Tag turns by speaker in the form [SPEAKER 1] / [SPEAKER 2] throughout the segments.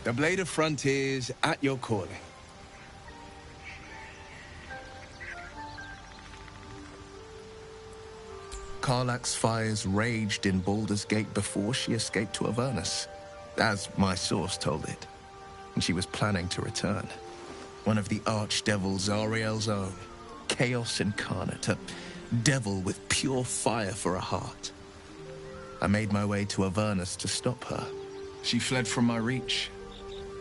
[SPEAKER 1] The Blade of Frontiers at your calling. Karlach's fires raged in Baldur's Gate before she escaped to Avernus, as my source told it, and she was planning to return. One of the archdevils Ariel's own, chaos incarnate, a devil with pure fire for a heart. I made my way to Avernus to stop her. She fled from my reach,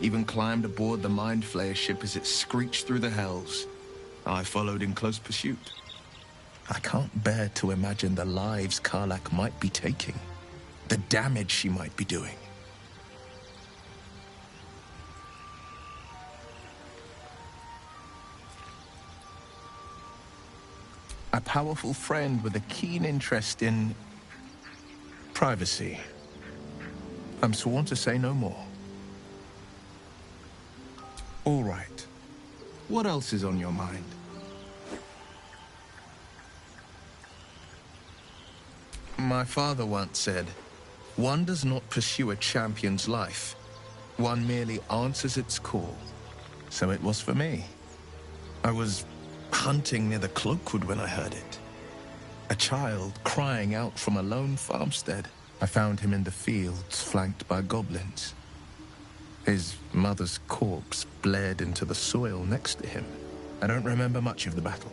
[SPEAKER 1] even climbed aboard the Mind Flayer ship as it screeched through the hells. I followed in close pursuit. I can't bear to imagine the lives Karlach might be taking, the damage she might be doing. A powerful friend with a keen interest in privacy. I'm sworn to say no more. All right. What else is on your mind? My father once said, one does not pursue a champion's life. One merely answers its call. So it was for me. I was hunting near the Cloakwood when I heard it. A child crying out from a lone farmstead. I found him in the fields, flanked by goblins. His mother's corpse bled into the soil next to him. I don't remember much of the battle,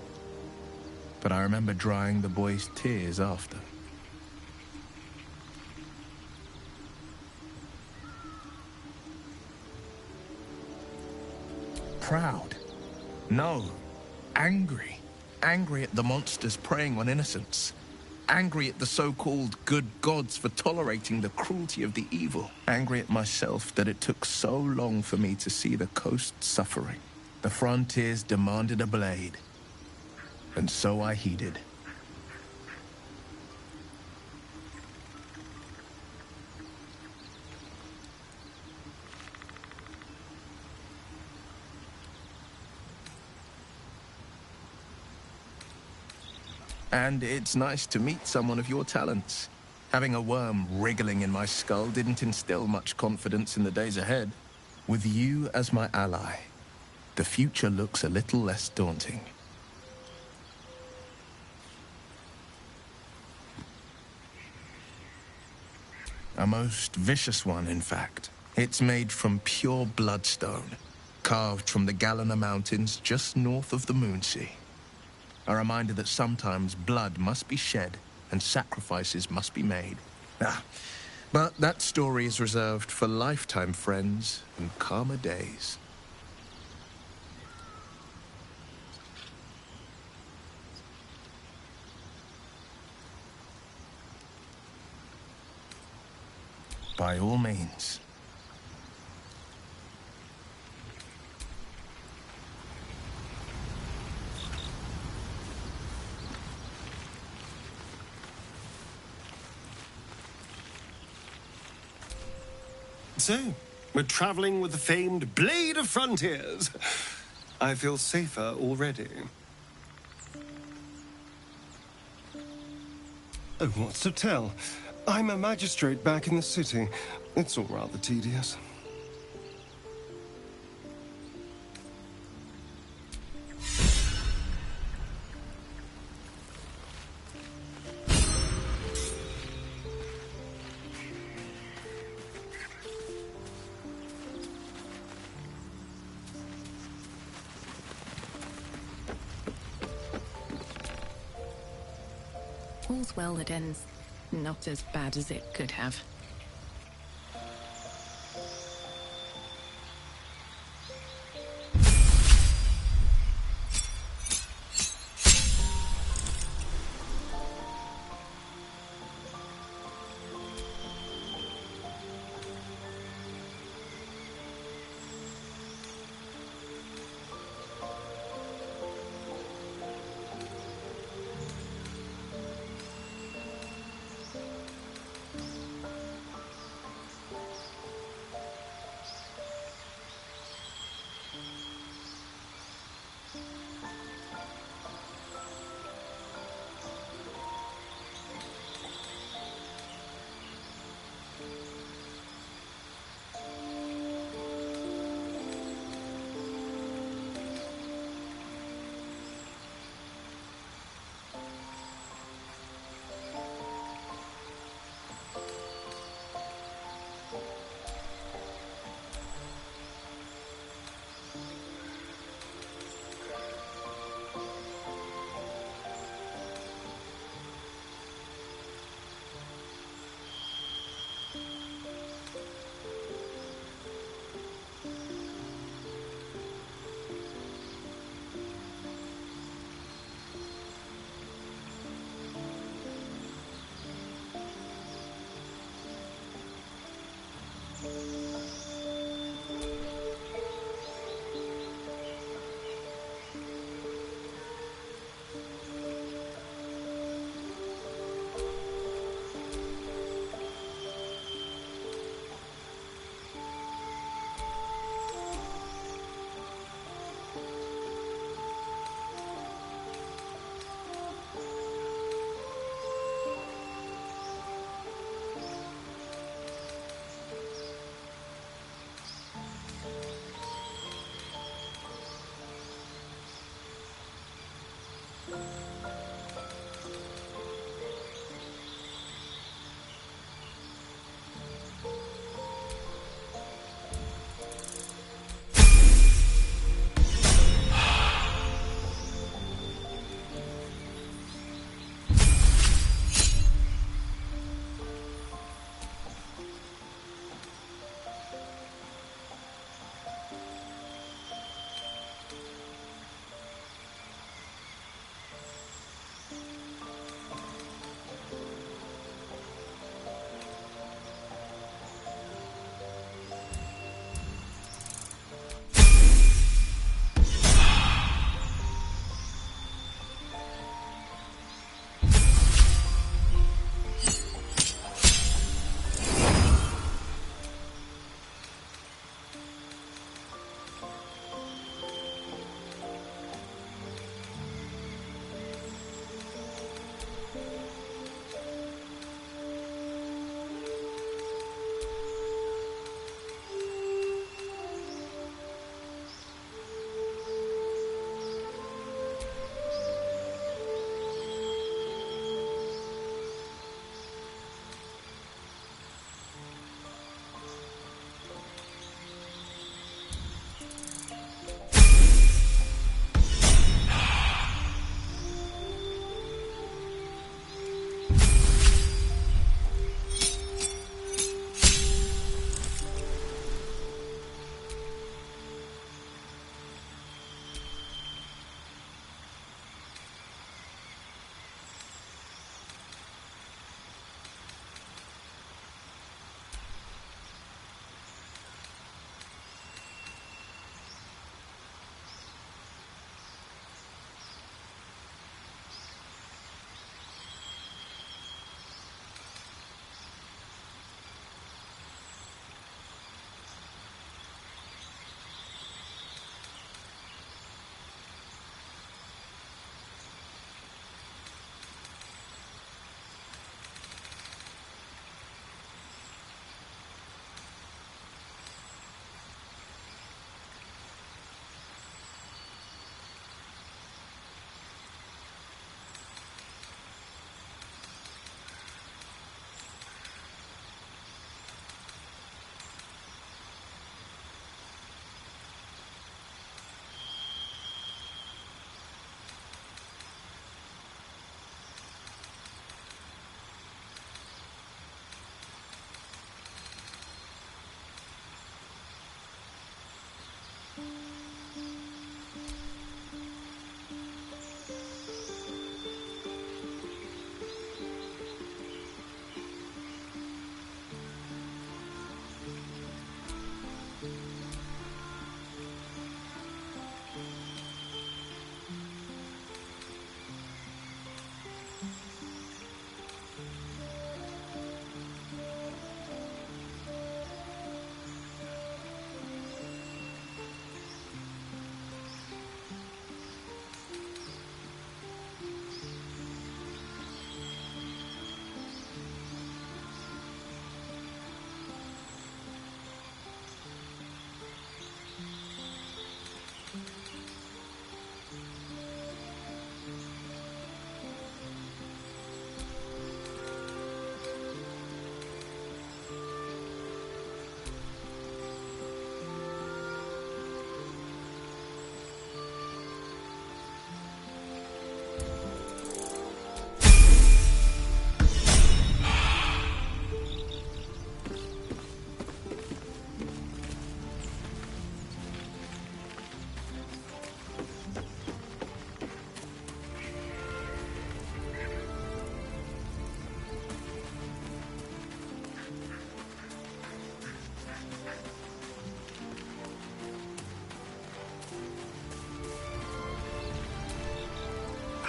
[SPEAKER 1] but I remember drying the boy's tears after. Proud? No. Angry. Angry at the monsters preying on innocents. Angry at the so-called good gods for tolerating the cruelty of the evil. Angry at myself that it took so long for me to see the coast suffering. The frontiers demanded a blade, and so I heeded. And it's nice to meet someone of your talents. Having a worm wriggling in my skull didn't instill much confidence in the days ahead. With you as my ally, the future looks a little less daunting. A most vicious one, in fact. It's made from pure bloodstone, carved from the Galena Mountains just north of the Moonsea. A reminder that sometimes blood must be shed and sacrifices must be made. But that story is reserved for lifetime friends and calmer days. By all means.
[SPEAKER 2] So, we're traveling with the famed Blade of Frontiers. I feel safer already. Oh, what's to tell? I'm a magistrate back in the city. It's all rather tedious.
[SPEAKER 3] All's well that ends not as bad as it could have.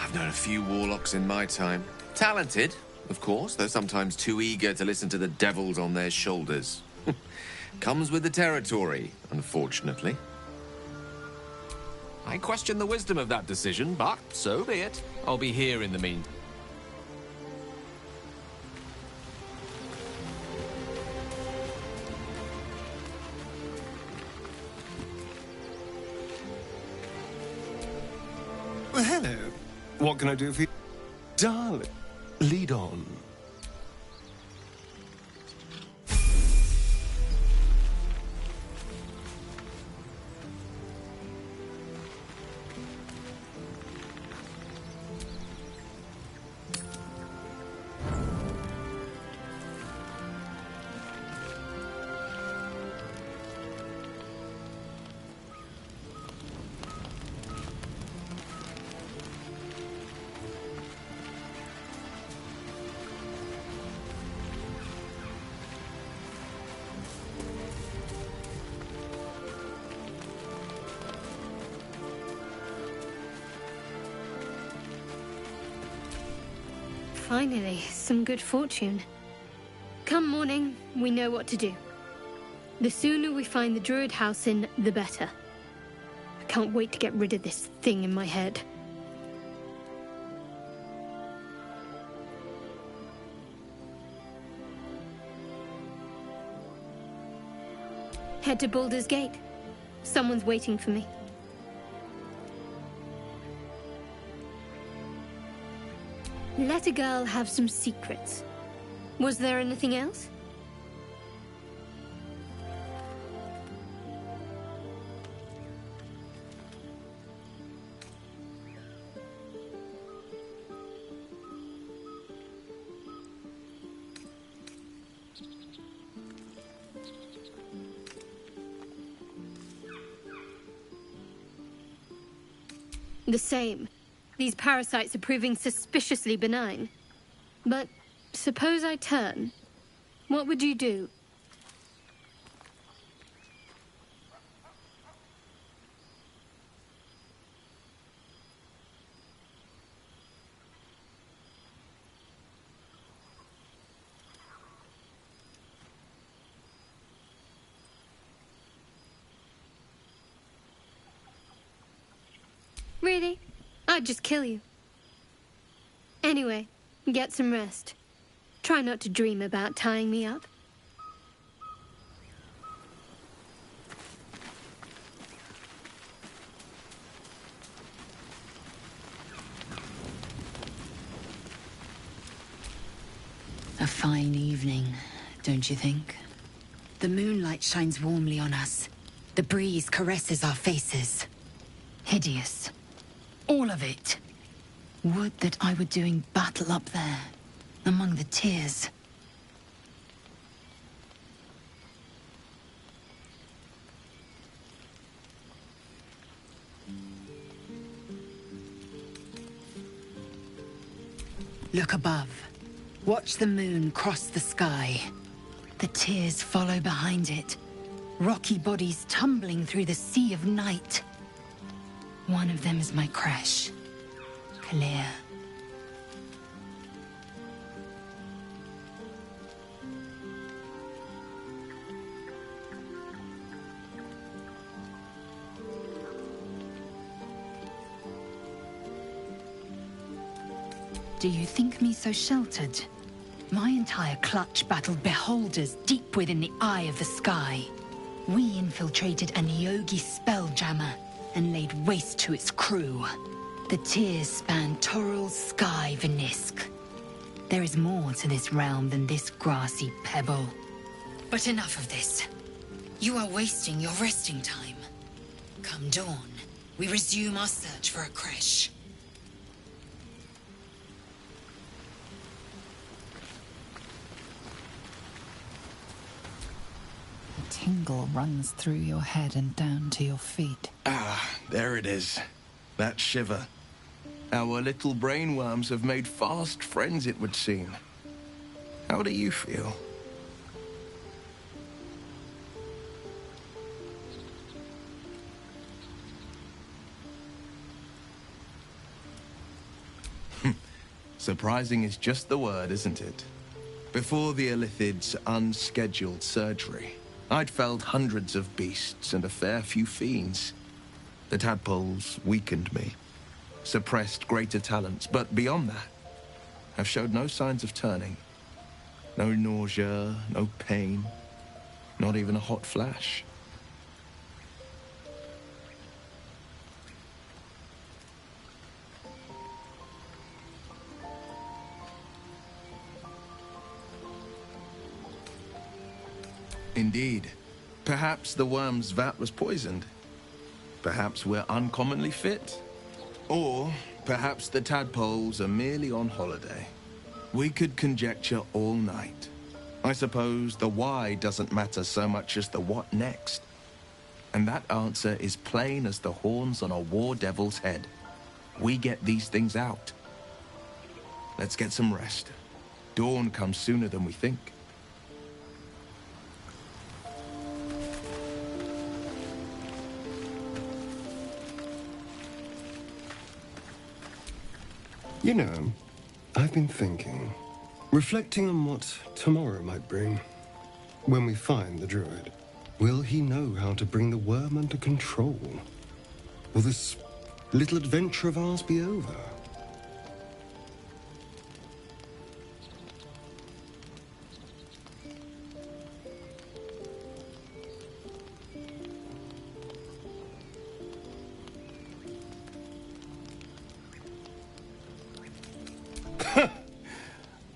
[SPEAKER 4] I've known a few warlocks in my time. Talented, of course, though sometimes too eager to listen to the devils on their shoulders. Comes with the territory, unfortunately.
[SPEAKER 5] I question the wisdom of that decision, but so be it. I'll be here in the meantime.
[SPEAKER 2] Well, hello. What can I do for you? Darling, lead on.
[SPEAKER 6] Finally, some good fortune. Come morning, we know what to do. The sooner we find the Druid House in, the better. I can't wait to get rid of this thing in my head. Head to Baldur's Gate. Someone's waiting for me. Let a girl have some secrets. Was there anything else? The same. These parasites are proving suspiciously benign. But suppose I turn. What would you do? Really? I'd just kill you. Anyway, get some rest. Try not to dream about tying me up.
[SPEAKER 7] A fine evening, don't you think? The moonlight shines warmly on us. The breeze caresses our faces. Hideous. All of it. Would that I were doing battle up there, among the tears. Look above. Watch the moon cross the sky. The tears follow behind it. Rocky bodies tumbling through the sea of night. One of them is my crash. Clear. Do you think me so sheltered? My entire clutch battled beholders deep within the eye of the sky. We infiltrated a Neogi spelljammer and laid waste to its crew. The tears span Toral's sky, Venisk. There is more to this realm than this grassy pebble. But enough of this. You are wasting your resting time. Come dawn, we resume our search for a creche.
[SPEAKER 8] A tingle runs through your head and down to your feet.
[SPEAKER 1] Ah, there it is. That shiver. Our little brainworms have made fast friends, it would seem. How do you feel? Surprising is just the word, isn't it? Before the Illithid's unscheduled surgery, I'd felled hundreds of beasts and a fair few fiends. The tadpoles weakened me, suppressed greater talents, but beyond that, I've showed no signs of turning. No nausea, no pain, not even a hot flash. Indeed. Perhaps the worm's vat was poisoned. Perhaps we're uncommonly fit. Or perhaps the tadpoles are merely on holiday. We could conjecture all night. I suppose the why doesn't matter so much as the what next. And that answer is plain as the horns on a war devil's head. We get these things out. Let's get some rest. Dawn comes sooner than we think.
[SPEAKER 2] You know, I've been thinking, reflecting on what tomorrow might bring. When we find the druid, will he know how to bring the worm under control? Will this little adventure of ours be over?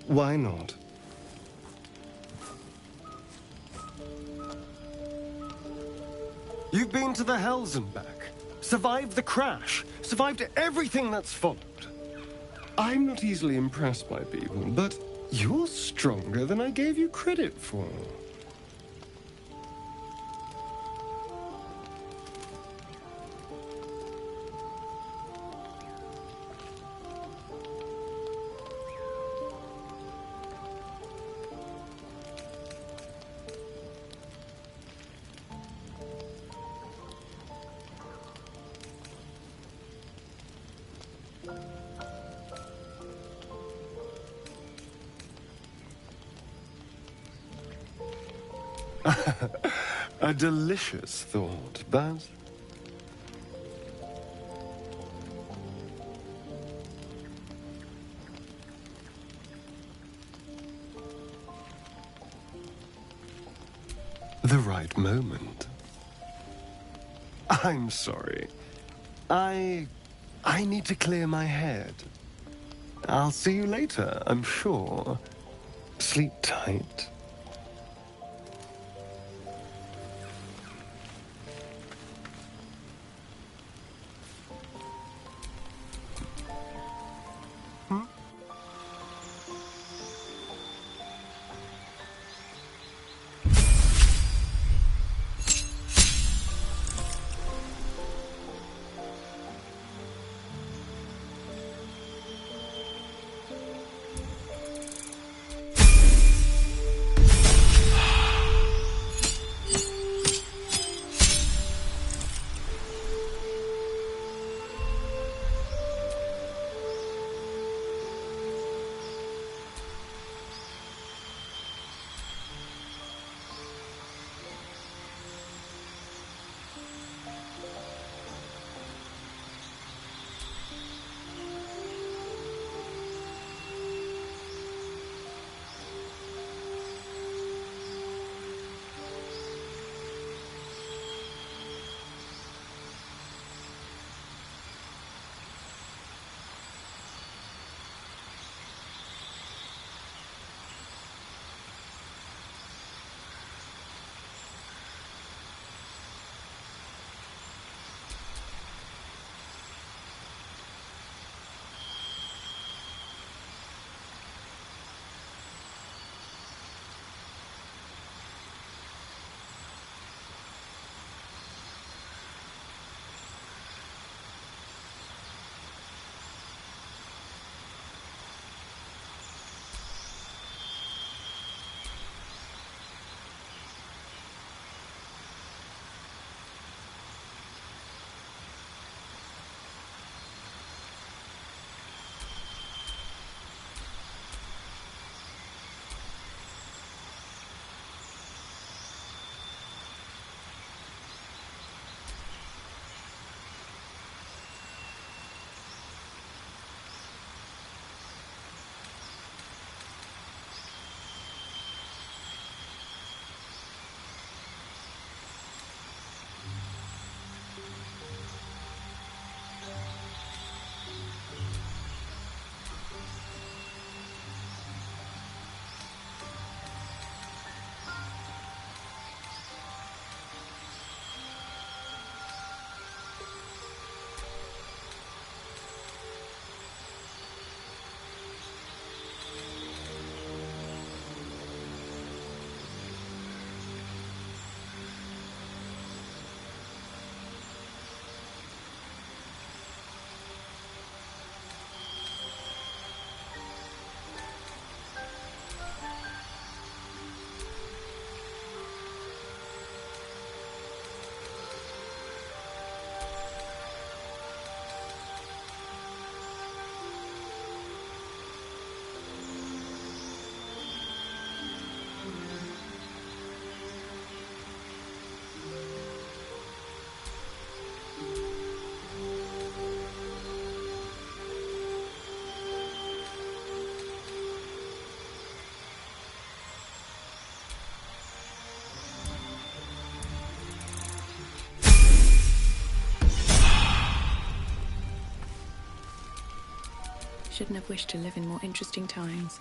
[SPEAKER 2] Why not? You've been to the Hells and back, survived the crash, survived everything that's followed. I'm not easily impressed by people, but you're stronger than I gave you credit for. A delicious thought, Baz. The right moment. I'm sorry. I need to clear my head. I'll see you later, I'm sure. Sleep tight.
[SPEAKER 3] Shouldn't have wished to live in more interesting times.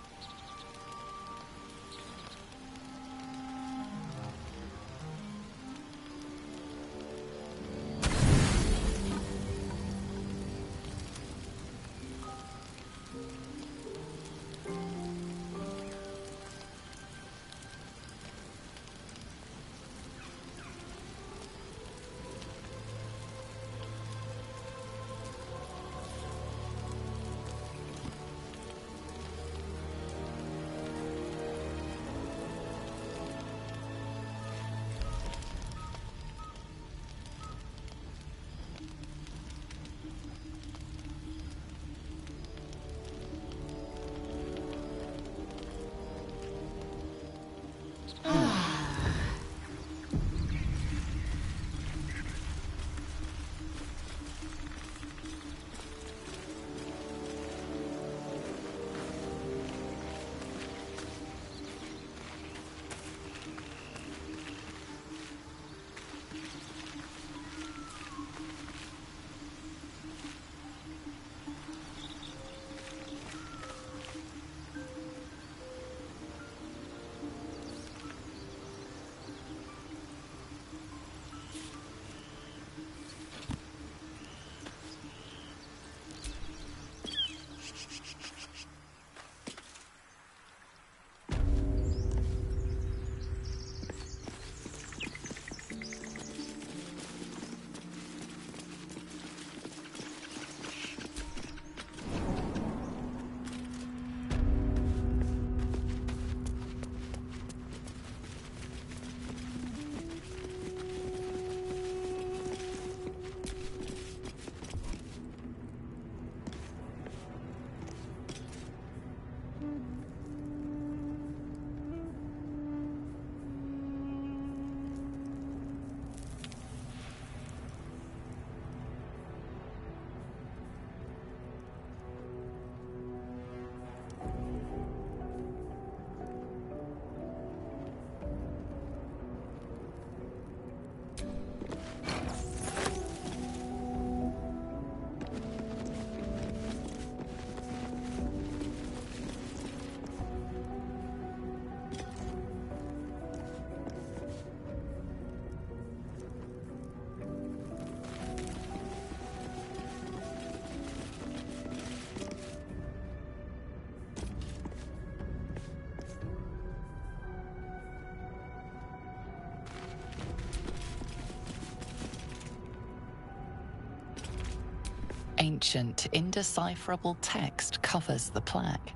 [SPEAKER 8] Ancient, indecipherable text covers the plaque.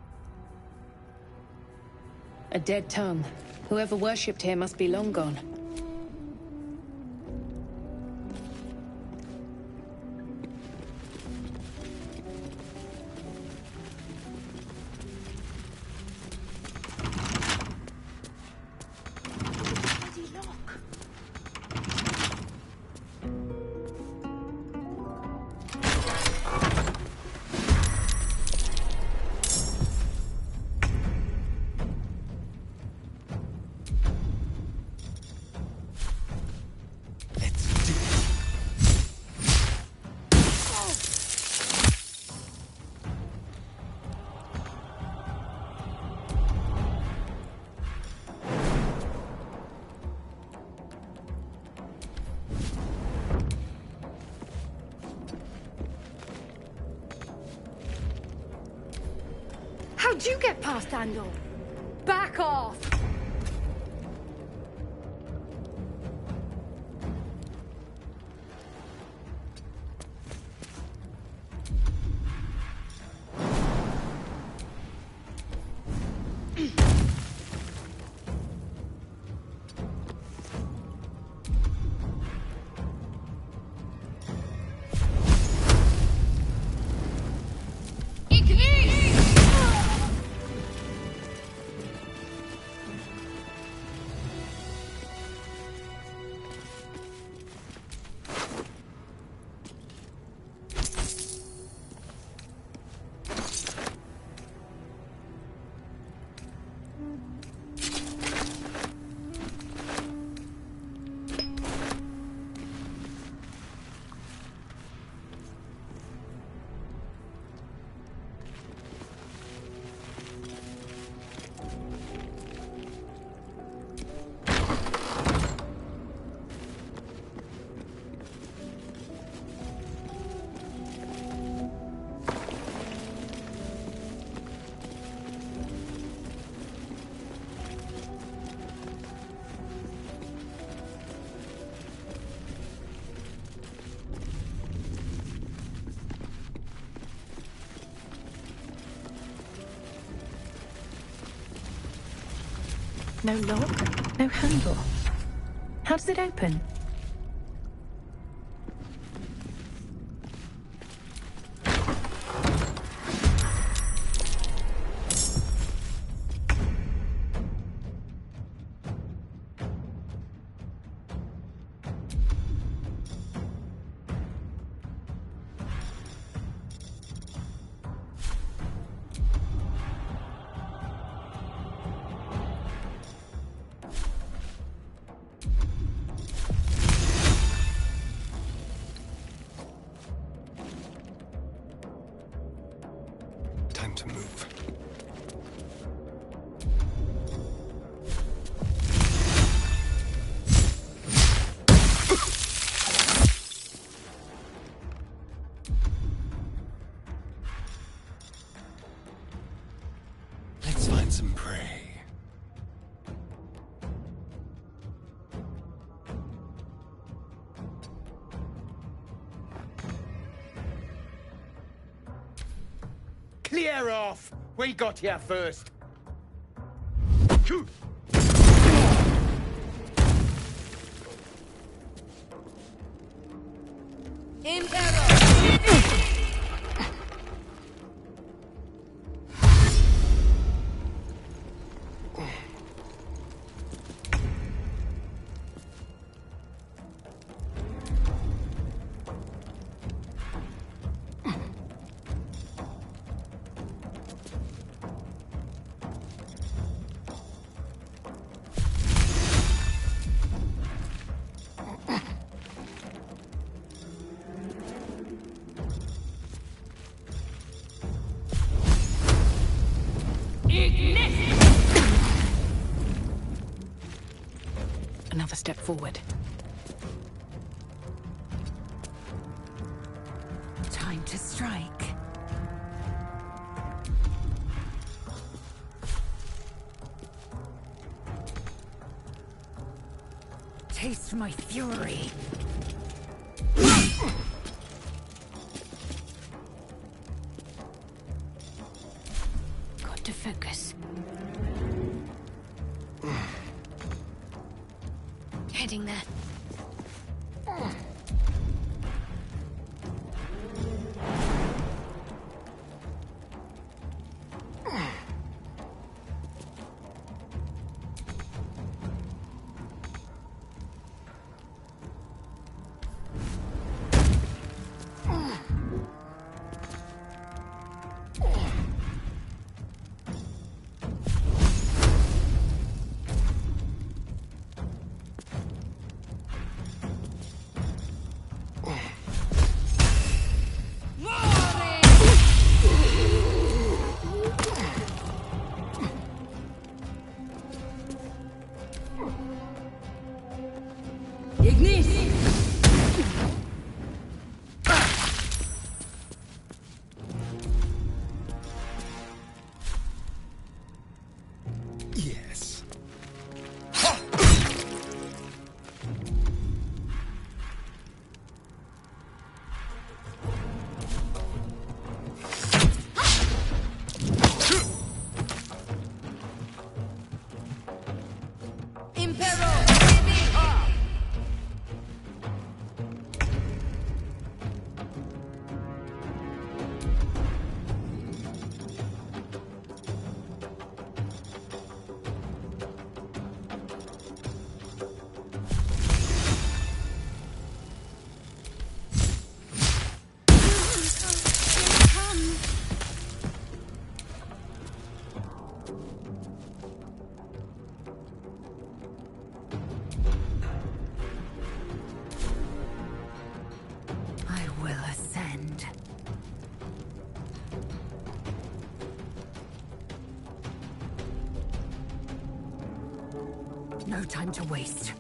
[SPEAKER 3] A dead tongue. Whoever worshipped here must be long gone.
[SPEAKER 6] How'd you get past Andor? Back off!
[SPEAKER 3] No lock, no handle. How does it open?
[SPEAKER 2] Time to move. Let's find some prey.
[SPEAKER 9] Clear off! We got here first.
[SPEAKER 3] Another step forward.
[SPEAKER 7] Time to strike. Taste my fury. Got to focus. Heading there.
[SPEAKER 2] Yes.
[SPEAKER 7] I will ascend. No time to waste.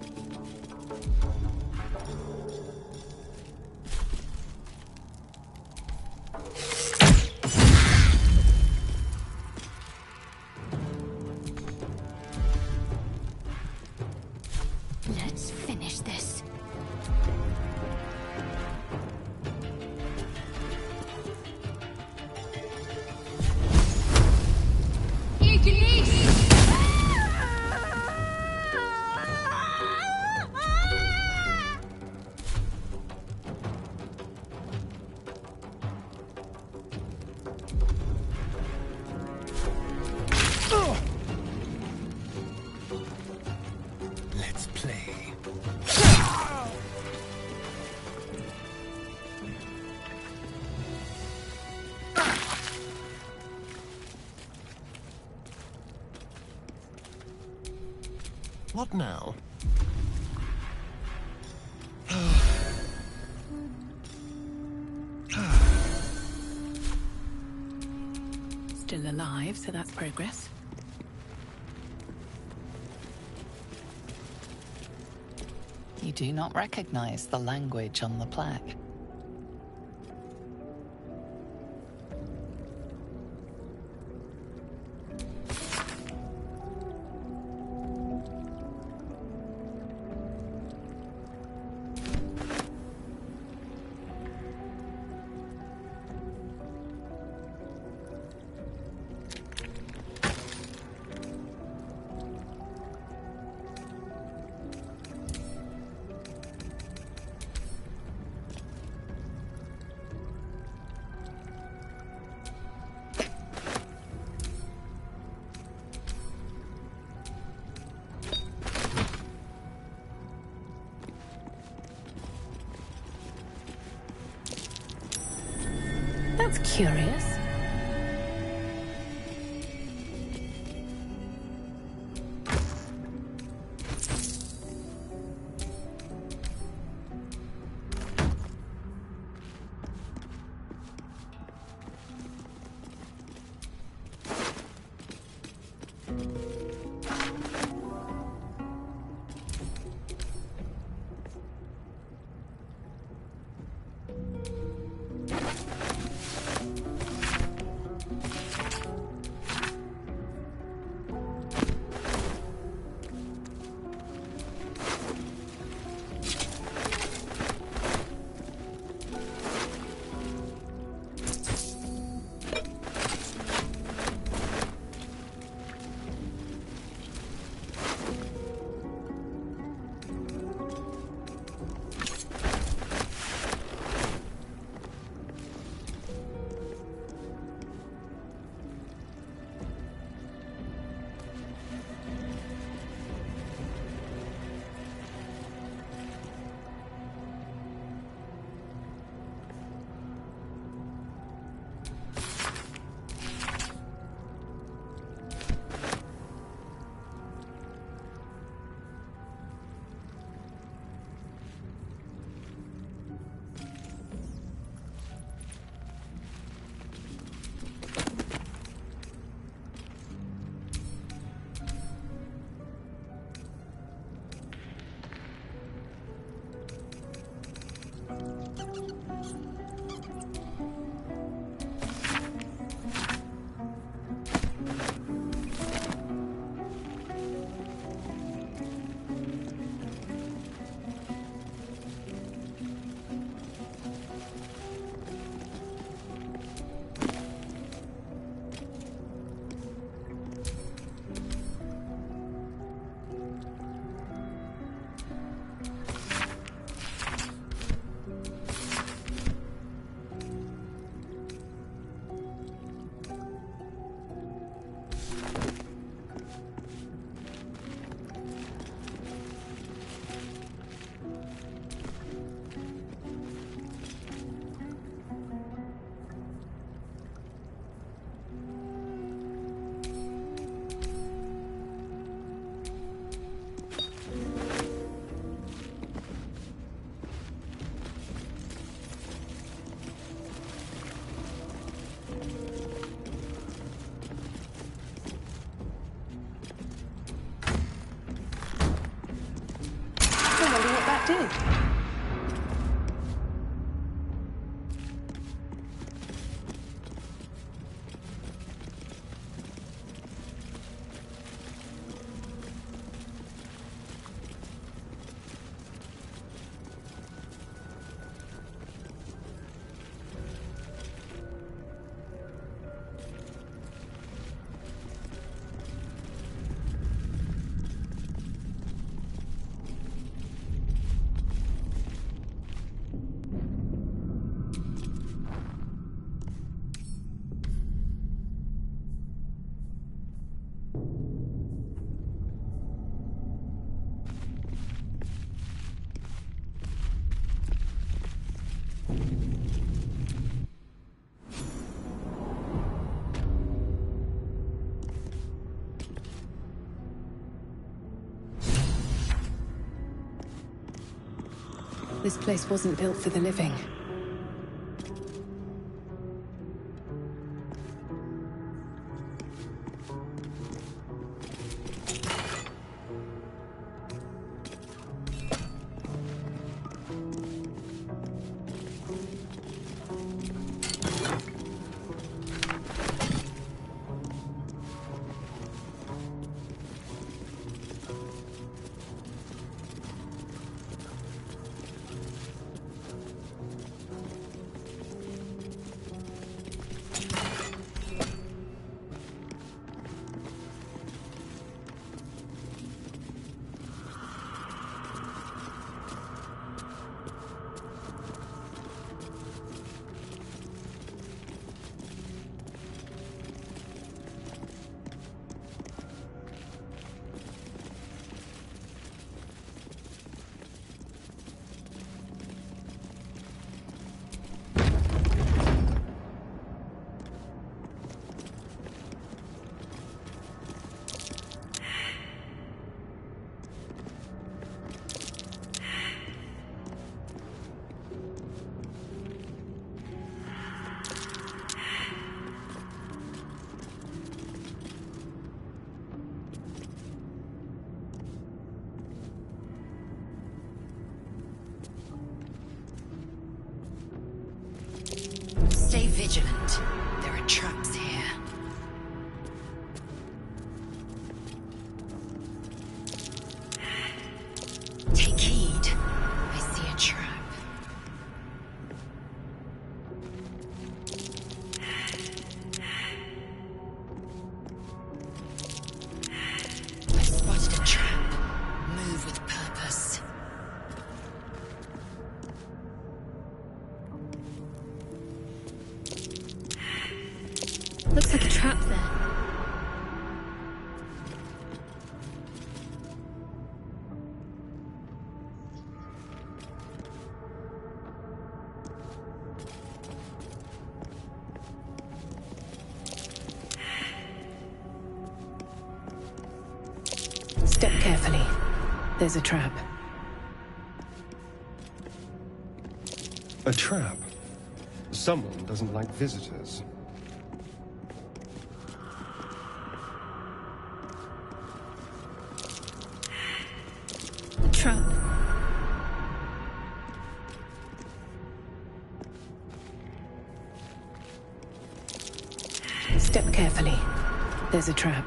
[SPEAKER 7] Let's finish this.
[SPEAKER 10] What now?
[SPEAKER 3] Still alive, so that's progress.
[SPEAKER 8] You do not recognize the language on the plaque.
[SPEAKER 3] That's curious. did. This place wasn't built for the living.
[SPEAKER 7] Stay vigilant. There are traps here. Take heed. I see a trap. I spotted a trap. Move with purpose.
[SPEAKER 6] Looks like a trap there.
[SPEAKER 3] Step carefully. There's a trap.
[SPEAKER 2] A trap? Someone doesn't like visitors.
[SPEAKER 6] A trap.
[SPEAKER 3] Step carefully. There's a trap.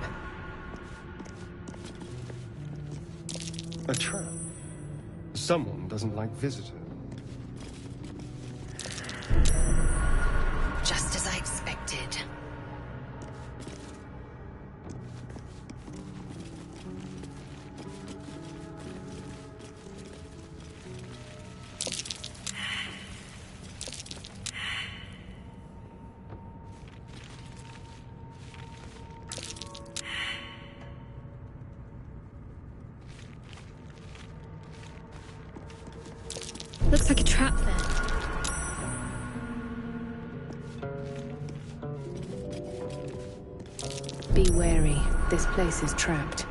[SPEAKER 2] A trap? Someone doesn't like visitors.
[SPEAKER 7] Just as I expected.
[SPEAKER 6] Looks like a trap there.
[SPEAKER 3] Be wary. This place is trapped.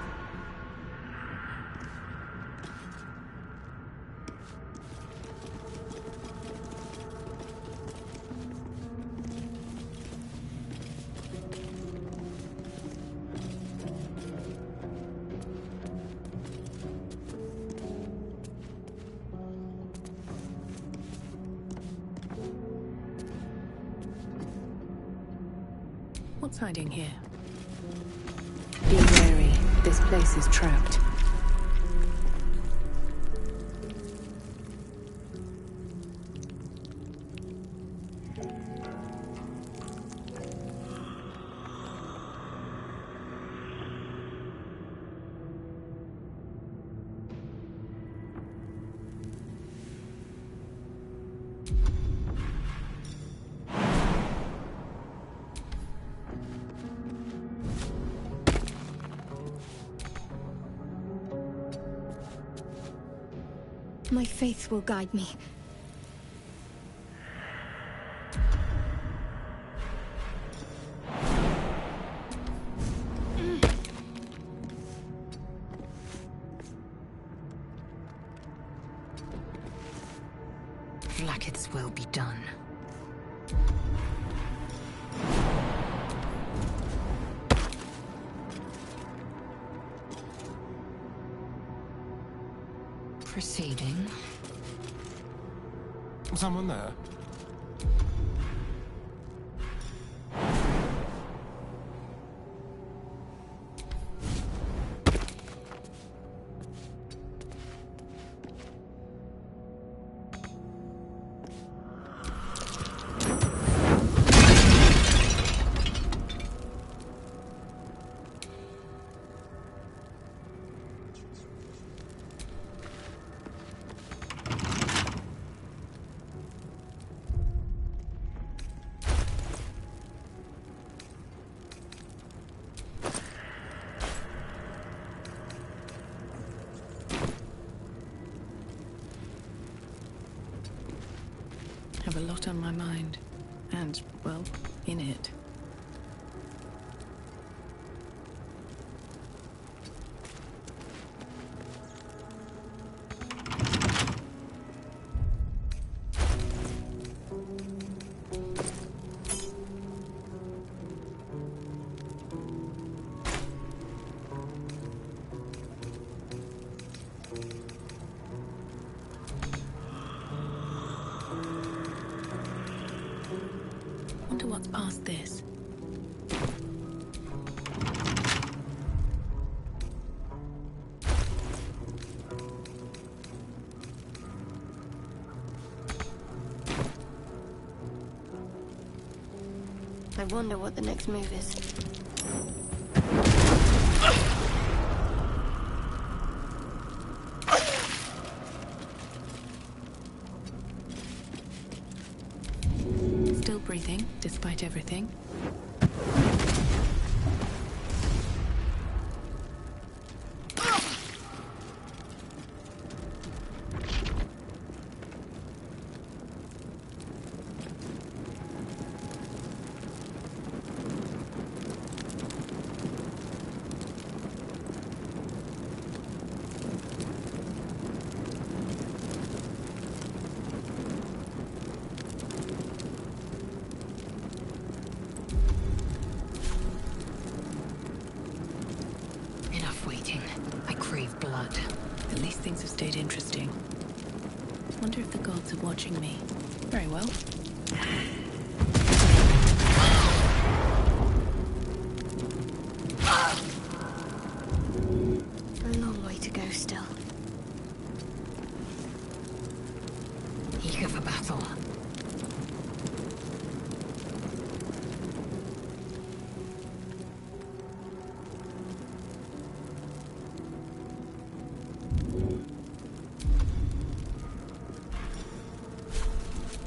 [SPEAKER 3] What's hiding here? Be wary. This place is trapped.
[SPEAKER 6] My faith will guide me.
[SPEAKER 7] Blacketh's will be done. Proceeding.
[SPEAKER 10] Someone there?
[SPEAKER 3] Have a lot on my mind. And, well, in it. Wonder what's past this.
[SPEAKER 6] I wonder what the next move is.
[SPEAKER 3] Still breathing, despite everything.
[SPEAKER 7] Enough waiting. I crave blood.
[SPEAKER 3] At least things have stayed interesting. Wonder if the gods are watching me. Very well.
[SPEAKER 6] A long way to go still.
[SPEAKER 7] Eager for battle.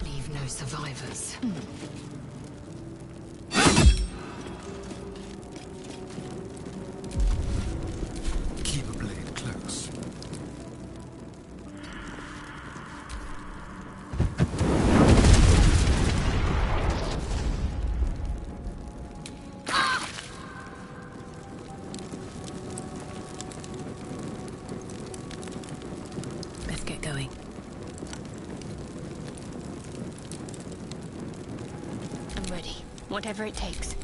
[SPEAKER 7] Leave no survivors.
[SPEAKER 10] Keep a blade close.
[SPEAKER 3] Let's get going.
[SPEAKER 6] I'm ready. Whatever it takes.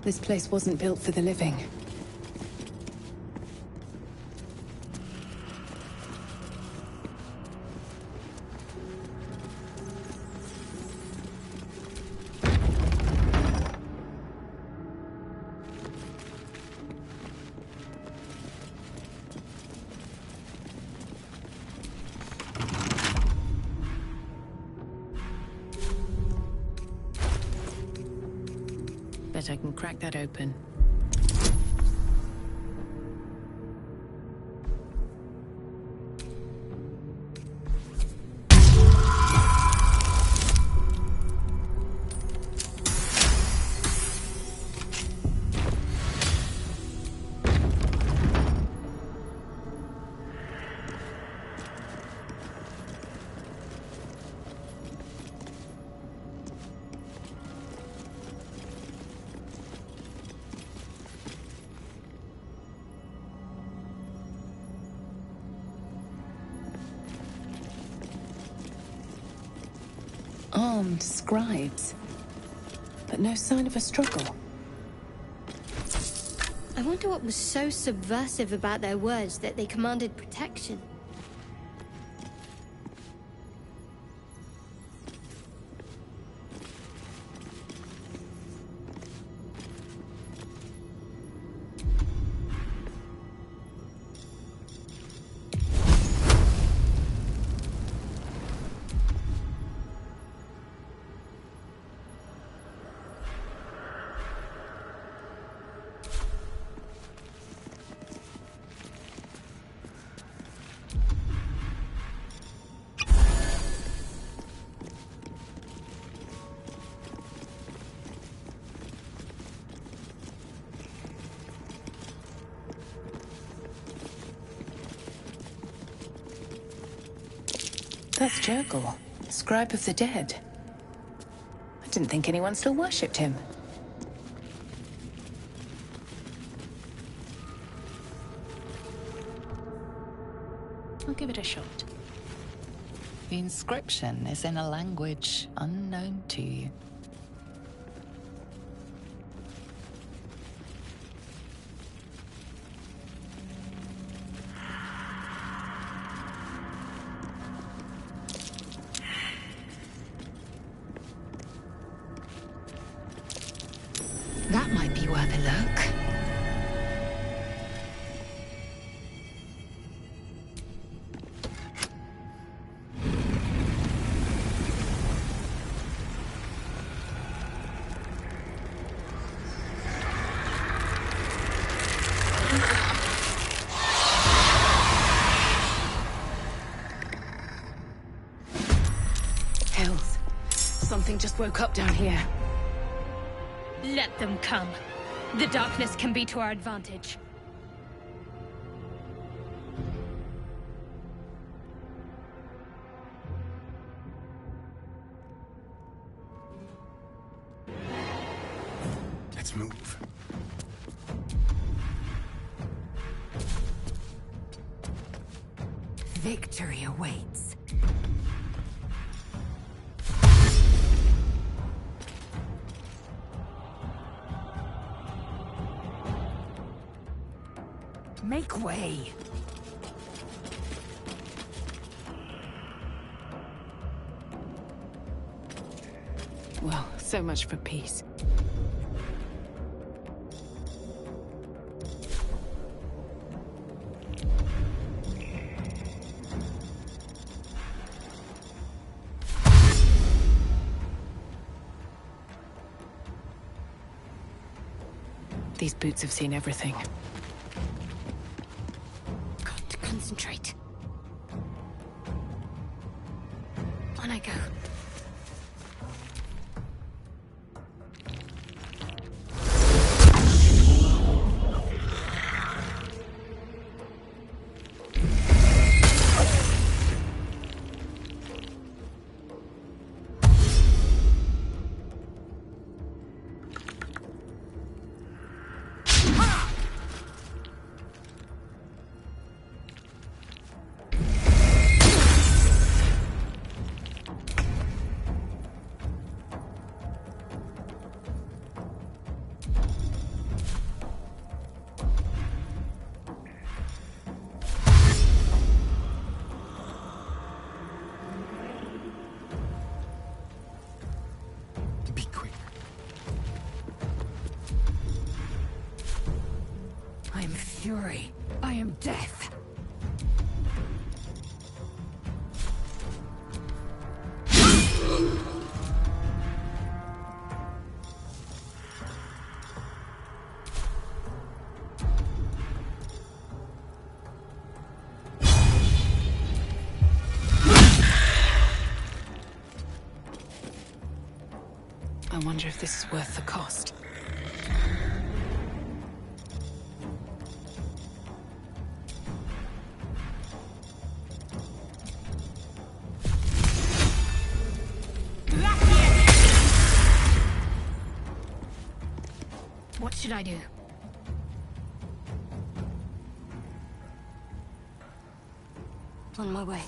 [SPEAKER 3] This place wasn't built for the living. Bet I can crack that open. Armed scribes, but no sign of a struggle.
[SPEAKER 6] I wonder what was so subversive about their words that they commanded protection.
[SPEAKER 3] That's Jurgle, scribe of the dead. I didn't think anyone still worshipped him. I'll give it a shot.
[SPEAKER 8] The inscription is in a language unknown to you.
[SPEAKER 7] That might be worth a look.
[SPEAKER 3] Hells. Something just woke up down here.
[SPEAKER 6] Let them come. The darkness can be to our advantage.
[SPEAKER 2] Let's move.
[SPEAKER 7] Victory awaits. Make way.
[SPEAKER 3] Well, so much for peace. These boots have seen everything.
[SPEAKER 6] Got to concentrate. On I go.
[SPEAKER 7] fury. I am death.
[SPEAKER 3] I wonder if this is worth the cost.
[SPEAKER 6] What should I do? On my way.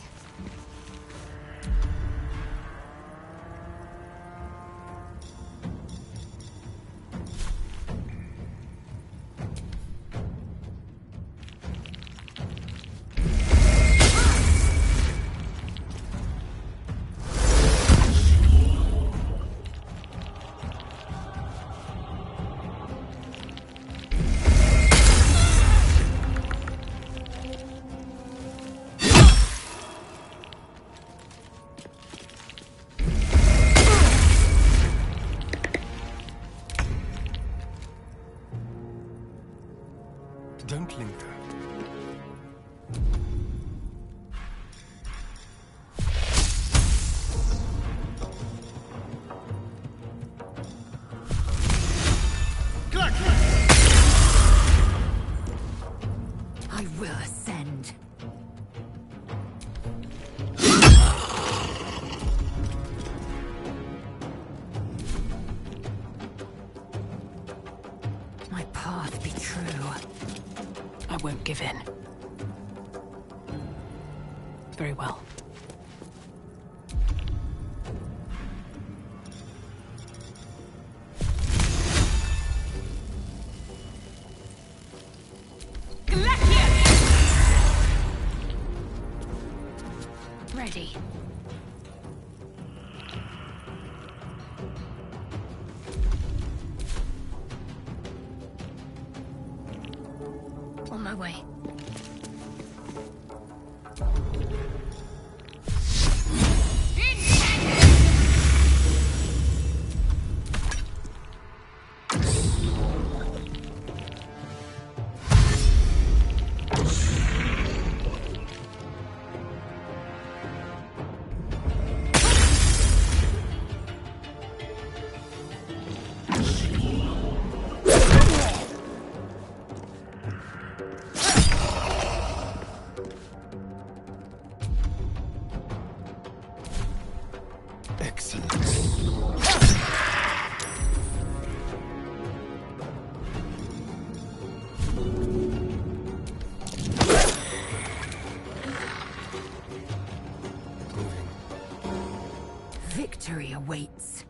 [SPEAKER 10] Don't linger.
[SPEAKER 7] I will ascend. My path be true.
[SPEAKER 3] I won't give in. Very well.
[SPEAKER 6] Ready. On my way.
[SPEAKER 7] Victory awaits.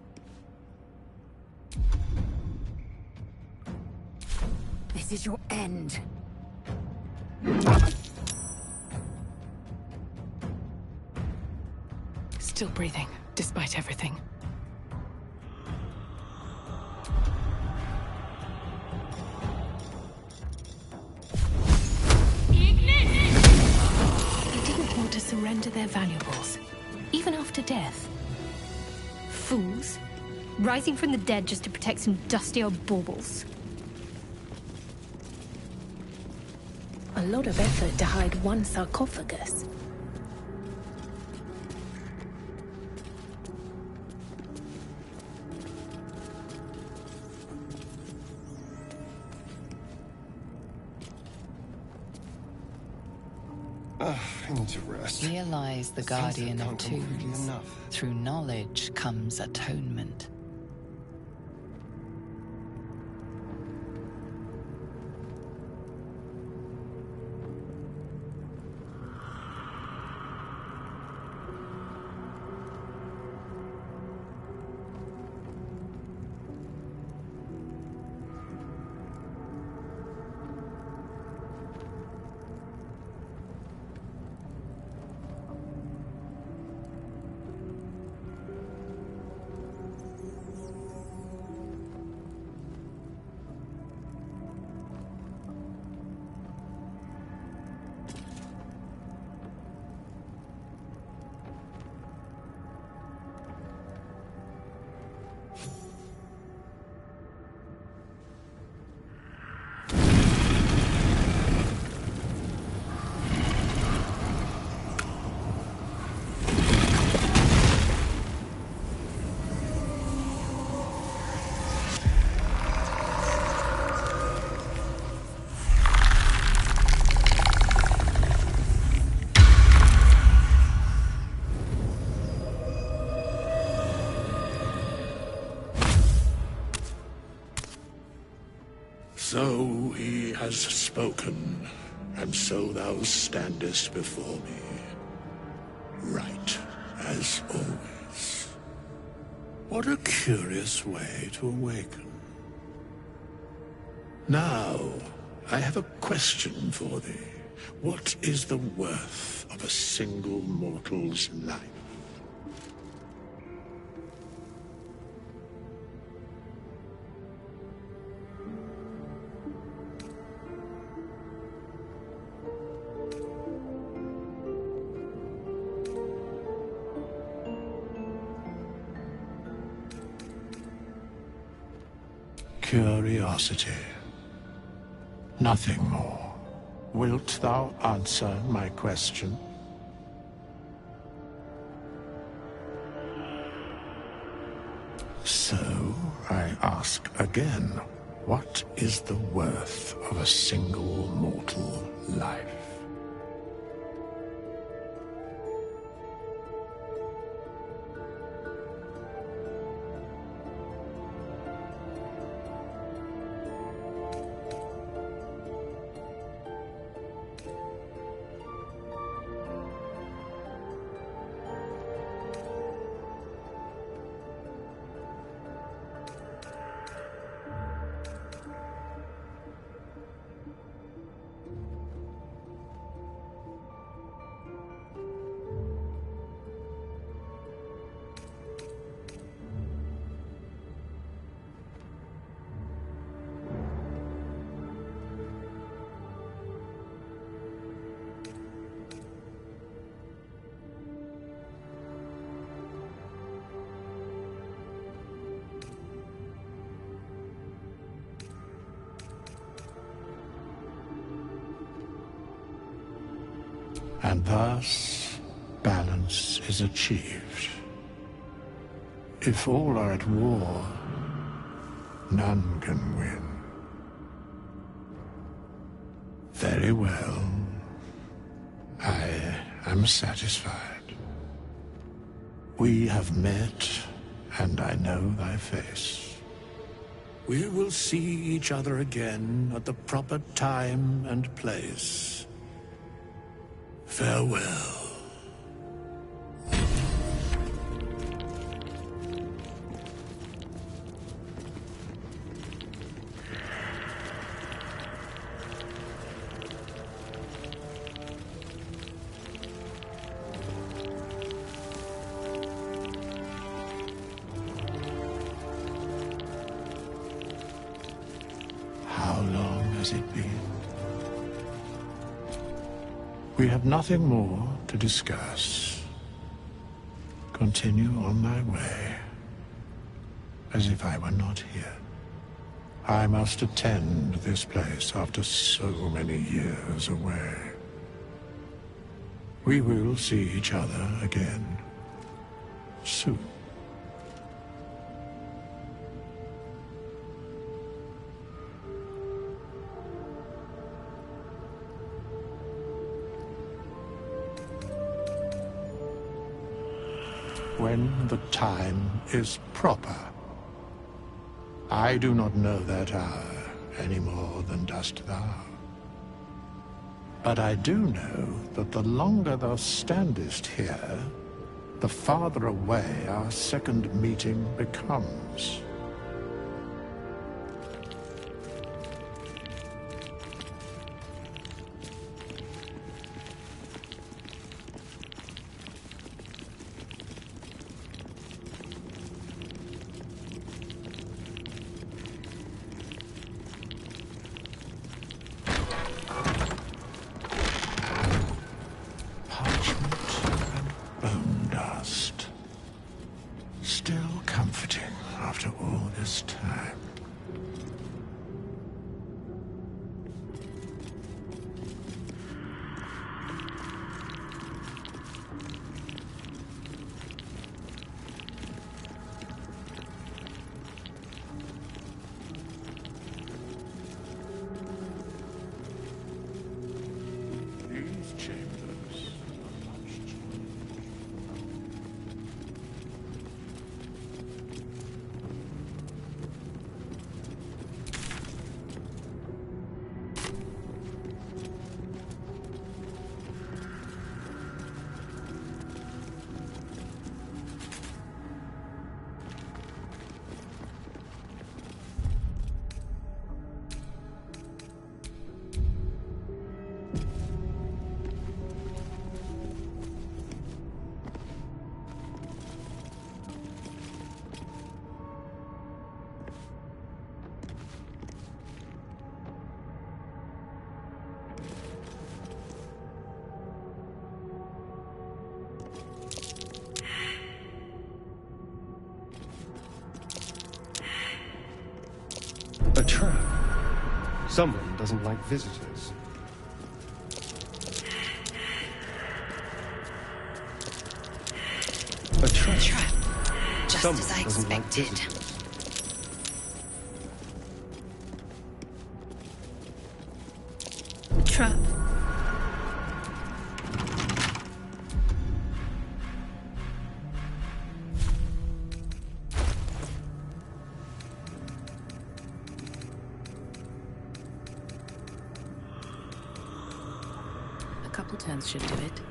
[SPEAKER 7] This is your end.
[SPEAKER 3] Still breathing, despite everything. They didn't want to surrender their valuables, even after death.
[SPEAKER 6] Fools. Rising from the dead just to protect some dusty old baubles.
[SPEAKER 3] A lot of effort to hide one sarcophagus.
[SPEAKER 2] I need to rest.
[SPEAKER 8] Realize the
[SPEAKER 2] The sunset
[SPEAKER 8] guardian of
[SPEAKER 2] can't come quickly
[SPEAKER 8] tombs.
[SPEAKER 2] enough.
[SPEAKER 8] Through knowledge comes atonement.
[SPEAKER 11] So he has spoken, and so thou standest before me. Right, as always. What a curious way to awaken. Now, I have a question for thee. What is the worth of a single mortal's life? Curiosity. Nothing more. Wilt thou answer my question? So, I ask again, what is the worth of a single mortal life? And thus, balance is achieved. If all are at war, none can win. Very well. I am satisfied. We have met, and I know thy face. We will see each other again at the proper time and place. Farewell. How long has it been? We have nothing more to discuss. Continue on thy way, as if I were not here. I must attend this place after so many years away. We will see each other again soon. When the time is proper. I do not know that hour any more than dost thou. But I do know that the longer thou standest here, the farther away our second meeting becomes. Still comforting after all.
[SPEAKER 2] trap. Someone doesn't like visitors. A trap.
[SPEAKER 7] Just
[SPEAKER 2] Someone
[SPEAKER 7] as I
[SPEAKER 2] doesn't like
[SPEAKER 7] expected.
[SPEAKER 2] visitors.
[SPEAKER 6] Trap.
[SPEAKER 3] A couple turns should do it.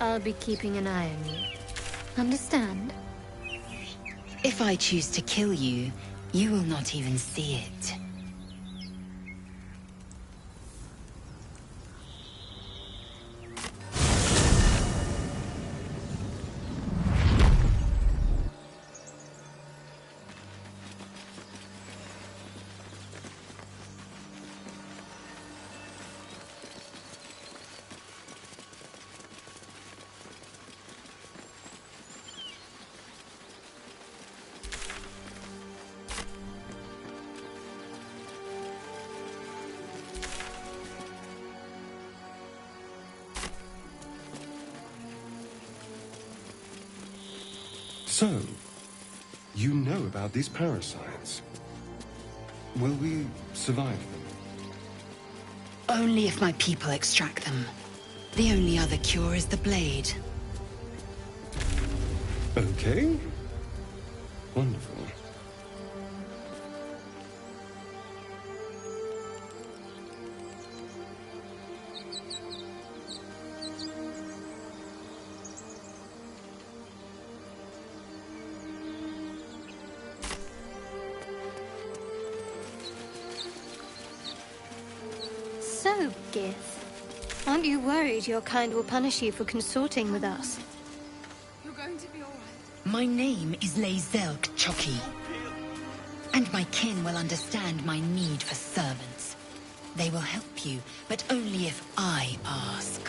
[SPEAKER 6] I'll be keeping an eye on you. Understand?
[SPEAKER 7] If I choose to kill you, you will not even see it.
[SPEAKER 2] So, you know about these parasites. Will we survive them?
[SPEAKER 7] Only if my people extract them. The only other cure is the blade.
[SPEAKER 2] Okay. Wonderful.
[SPEAKER 6] So, Gith, aren't you worried your kind will punish you for consorting with us?
[SPEAKER 12] You're going to be all right.
[SPEAKER 7] My name is Lae'zel K'Choki, and my kin will understand my need for servants. They will help you, but only if I ask.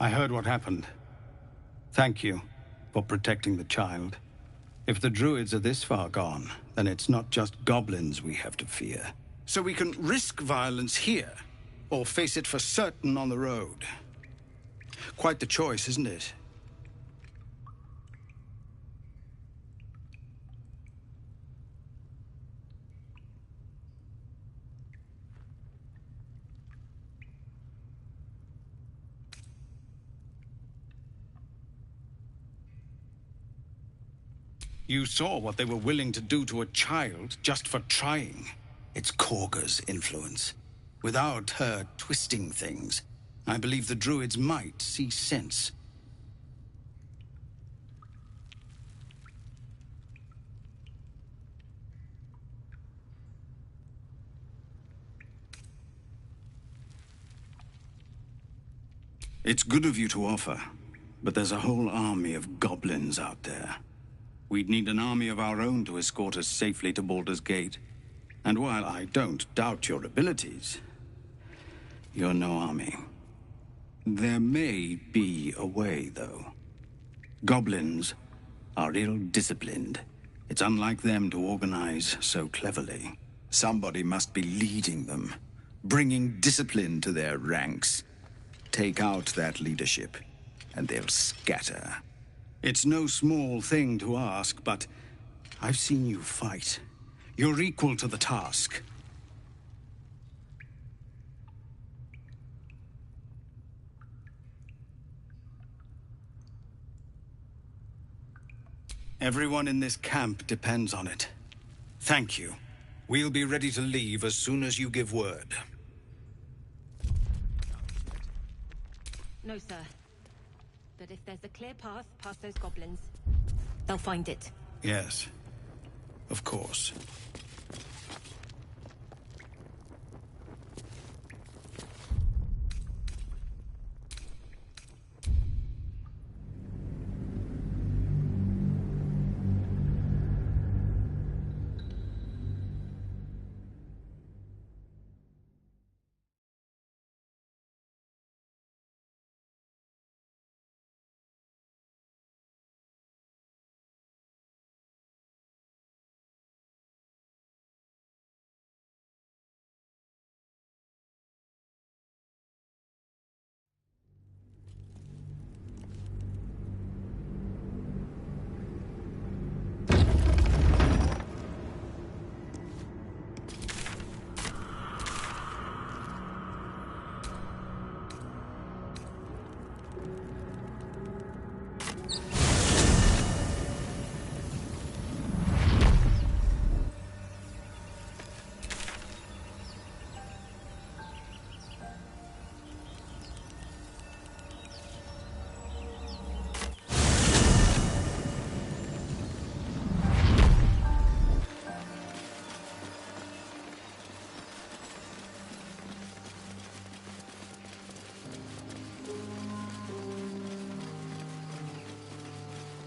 [SPEAKER 13] I heard what happened. Thank you for protecting the child. If the druids are this far gone, then it's not just goblins we have to fear. So we can risk violence here, or face it for certain on the road. Quite the choice, isn't it? You saw what they were willing to do to a child just for trying. It's Korga's influence. Without her twisting things, I believe the druids might see sense. It's good of you to offer, but there's a whole army of goblins out there. We'd need an army of our own to escort us safely to Baldur's Gate. And while I don't doubt your abilities, you're no army. There may be a way, though. Goblins are ill-disciplined. It's unlike them to organize so cleverly. Somebody must be leading them, bringing discipline to their ranks. Take out that leadership, and they'll scatter. It's no small thing to ask, but I've seen you fight. You're equal to the task. Everyone in this camp depends on it. Thank you. We'll be ready to leave as soon as you give word.
[SPEAKER 14] No, sir. But if there's a clear path past those goblins, they'll find it.
[SPEAKER 13] Yes, of course.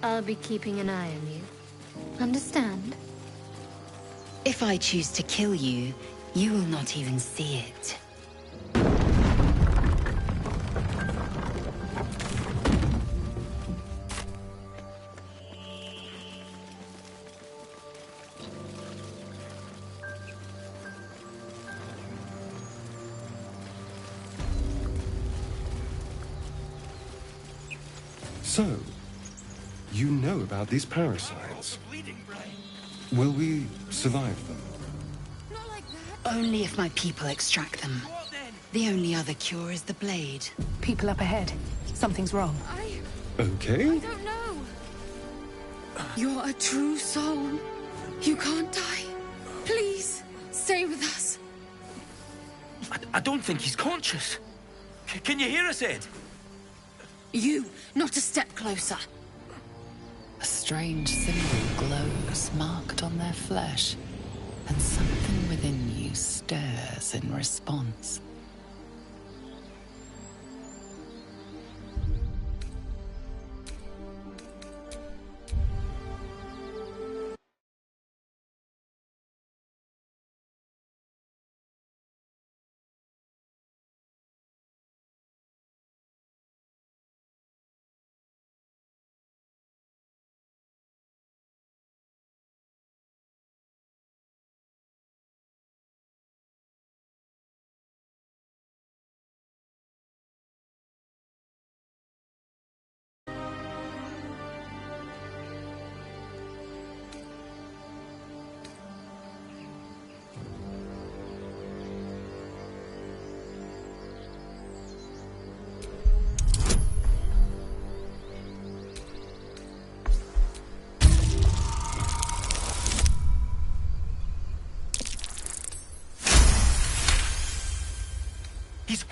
[SPEAKER 6] I'll be keeping an eye on you. Understand?
[SPEAKER 7] If I choose to kill you, you will not even see it.
[SPEAKER 2] So, you know about these parasites. Will we survive them?
[SPEAKER 7] Only if my people extract them. The only other cure is the blade.
[SPEAKER 3] People up ahead. Something's wrong.
[SPEAKER 2] Okay.
[SPEAKER 12] I don't know. You're a true soul. You can't die. Please, stay with us.
[SPEAKER 9] I don't think he's conscious. Can you hear us, Ed?
[SPEAKER 12] You, not a step closer.
[SPEAKER 8] A strange symbol glows, marked on their flesh, and something within you stirs in response.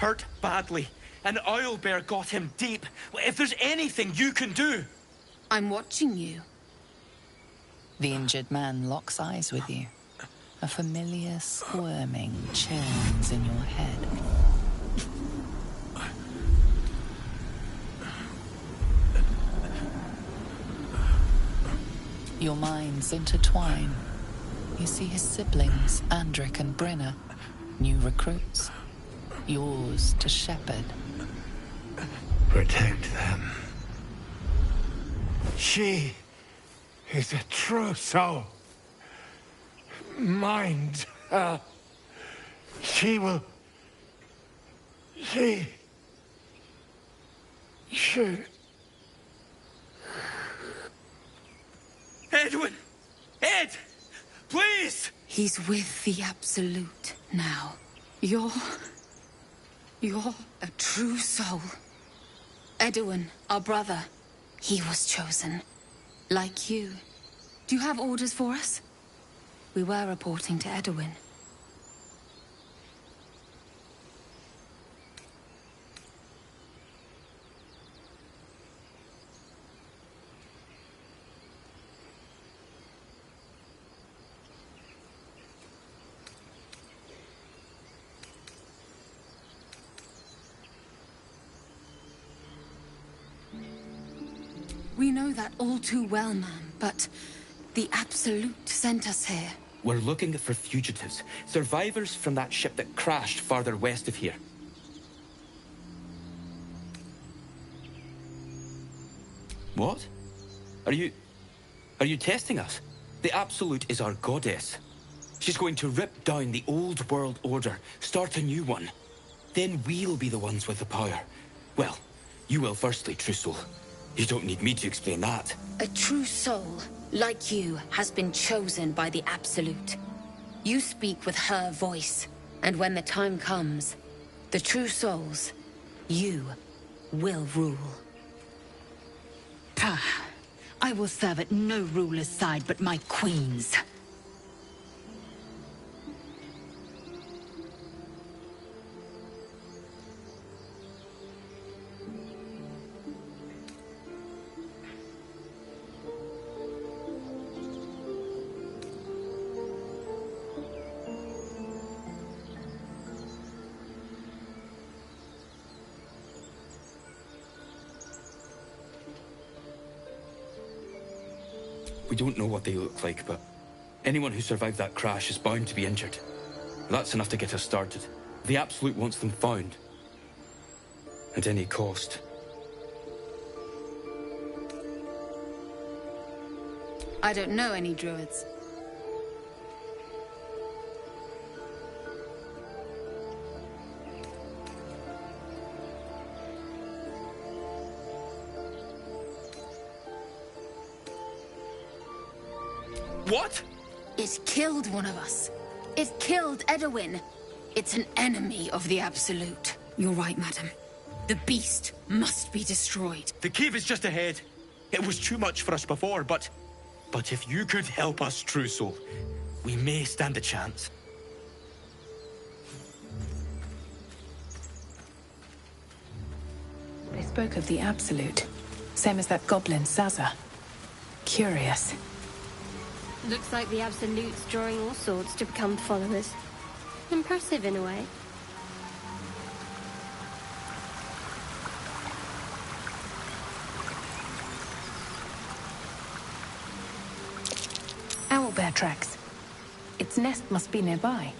[SPEAKER 9] hurt badly, and Owlbear got him deep. If there's anything you can do...
[SPEAKER 12] I'm watching you.
[SPEAKER 8] The injured man locks eyes with you. A familiar squirming churns in your head. Your minds intertwine. You see his siblings, Andric and Brenna, new recruits. Yours to shepherd.
[SPEAKER 11] Protect them. She is a true soul. Mind her. She will... She... should...
[SPEAKER 9] Edwin! Ed! Please!
[SPEAKER 12] He's with the Absolute now. You're a true soul. Edwin, our brother, he was chosen. Like you. Do you have orders for us? We were reporting to Edwin. We know that all too well, ma'am, but the Absolute sent us here.
[SPEAKER 9] We're looking for fugitives, survivors from that ship that crashed farther west of here. What? Are you testing us? The Absolute is our goddess. She's going to rip down the old world order, start a new one. Then we'll be the ones with the power. Well, you will firstly, True Soul. You don't need me to explain that.
[SPEAKER 12] A true soul, like you, has been chosen by the Absolute. You speak with her voice, and when the time comes, the true souls, you will rule.
[SPEAKER 7] Pah! I will serve at no ruler's side but my queen's.
[SPEAKER 9] We don't know what they look like, but anyone who survived that crash is bound to be injured. That's enough to get us started. The Absolute wants them found. At any cost.
[SPEAKER 12] I don't know any druids.
[SPEAKER 9] What?
[SPEAKER 12] It killed one of us. It killed Edwin. It's an enemy of the Absolute. You're right, madam. The beast must be destroyed.
[SPEAKER 9] The cave is just ahead. It was too much for us before, but if you could help us, True Soul, we may stand a chance.
[SPEAKER 3] They spoke of the Absolute. Same as that goblin, Zaza. Curious.
[SPEAKER 6] Looks like the Absolute's drawing all sorts to become followers. Impressive in a way.
[SPEAKER 3] Owlbear tracks. Its nest must be nearby.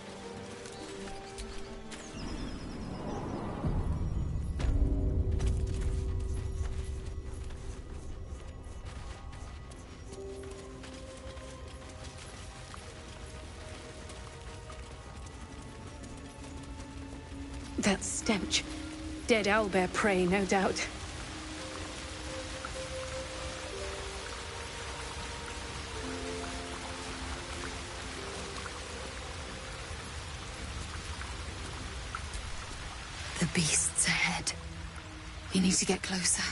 [SPEAKER 3] That stench. Dead owlbear prey, no doubt.
[SPEAKER 12] The beast's ahead. We need to get closer.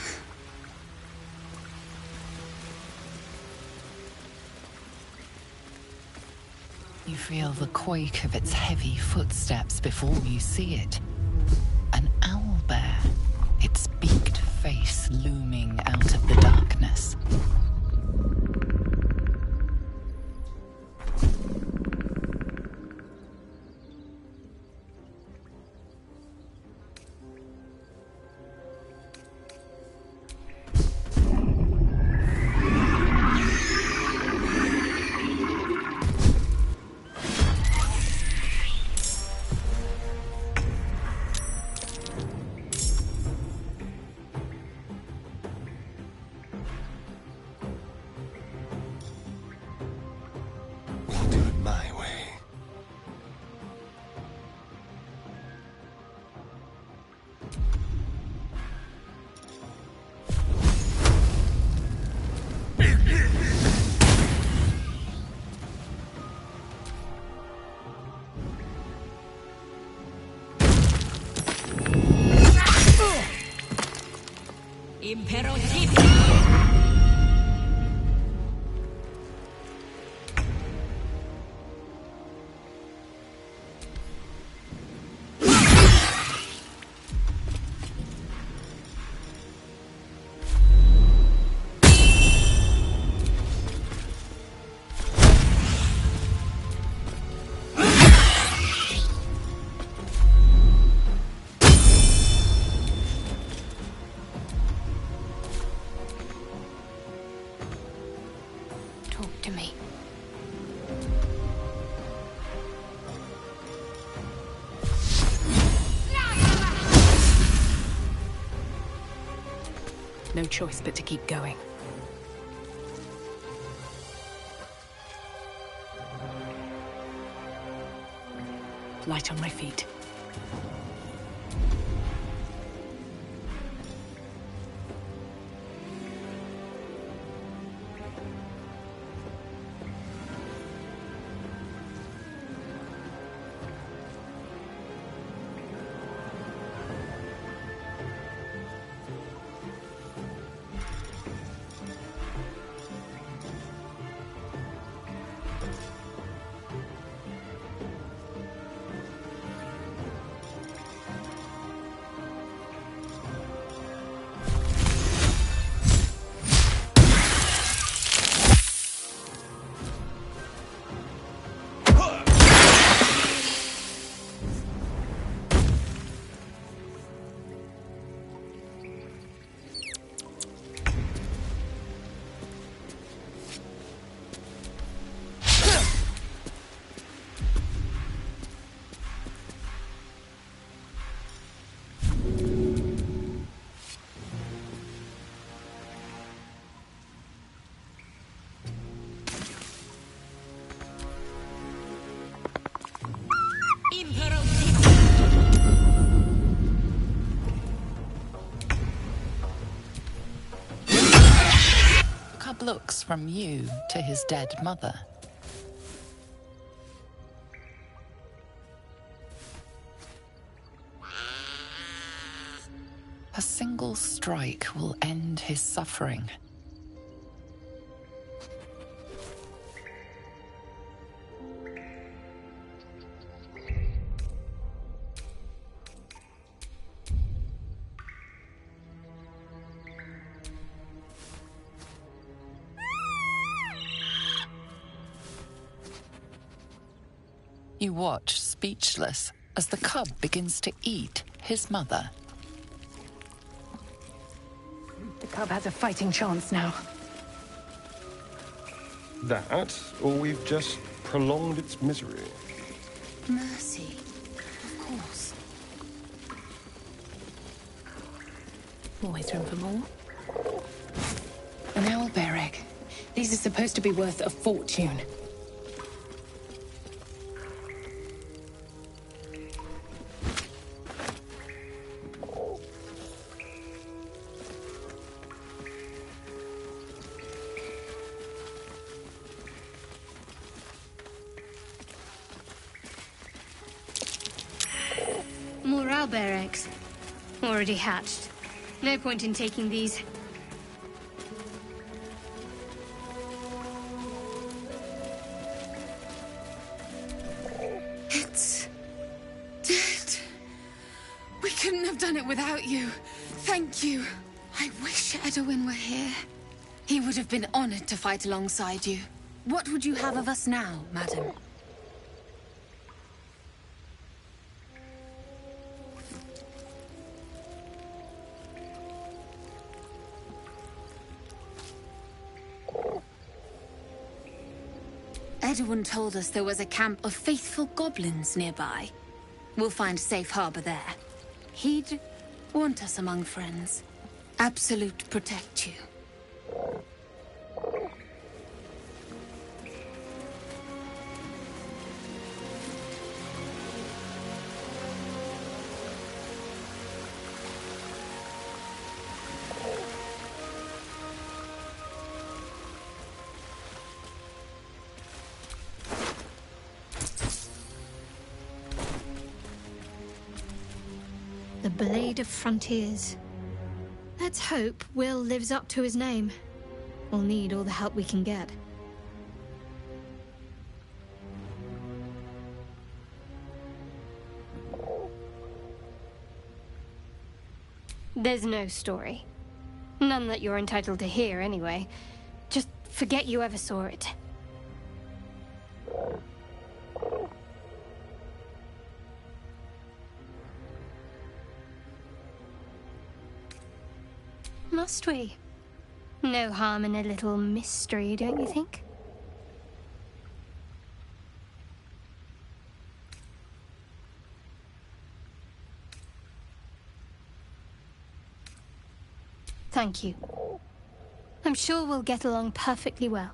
[SPEAKER 8] You feel the quake of its heavy footsteps before you see it. An
[SPEAKER 3] Talk to me. No choice but to keep going. Light on my feet.
[SPEAKER 8] Cub looks from you to his dead mother. A single strike will end his suffering. You watch, speechless, as the cub begins to eat his mother.
[SPEAKER 3] The cub has a fighting chance now.
[SPEAKER 2] That, or we've just prolonged its misery.
[SPEAKER 12] Mercy. Of course.
[SPEAKER 3] Always room for more. An owlbear egg. These are supposed to be worth a fortune.
[SPEAKER 6] More owlbear eggs. Already hatched. No point in taking these.
[SPEAKER 12] It's dead. We couldn't have done it without you. Thank you. I wish Edwin were here. He would have been honored to fight alongside you. What would you have of us now, madam? Edwin told us there was a camp of faithful goblins nearby. We'll find safe harbor there. He'd want us among friends. Absolute protect you.
[SPEAKER 6] The Blade of Frontiers. A Let's hope Will lives up to his name. We'll need all the help we can get. There's no story. None that you're entitled to hear, anyway. Just forget you ever saw it. Must we? No harm in a little mystery, don't you think? Thank you. I'm sure we'll get along perfectly well.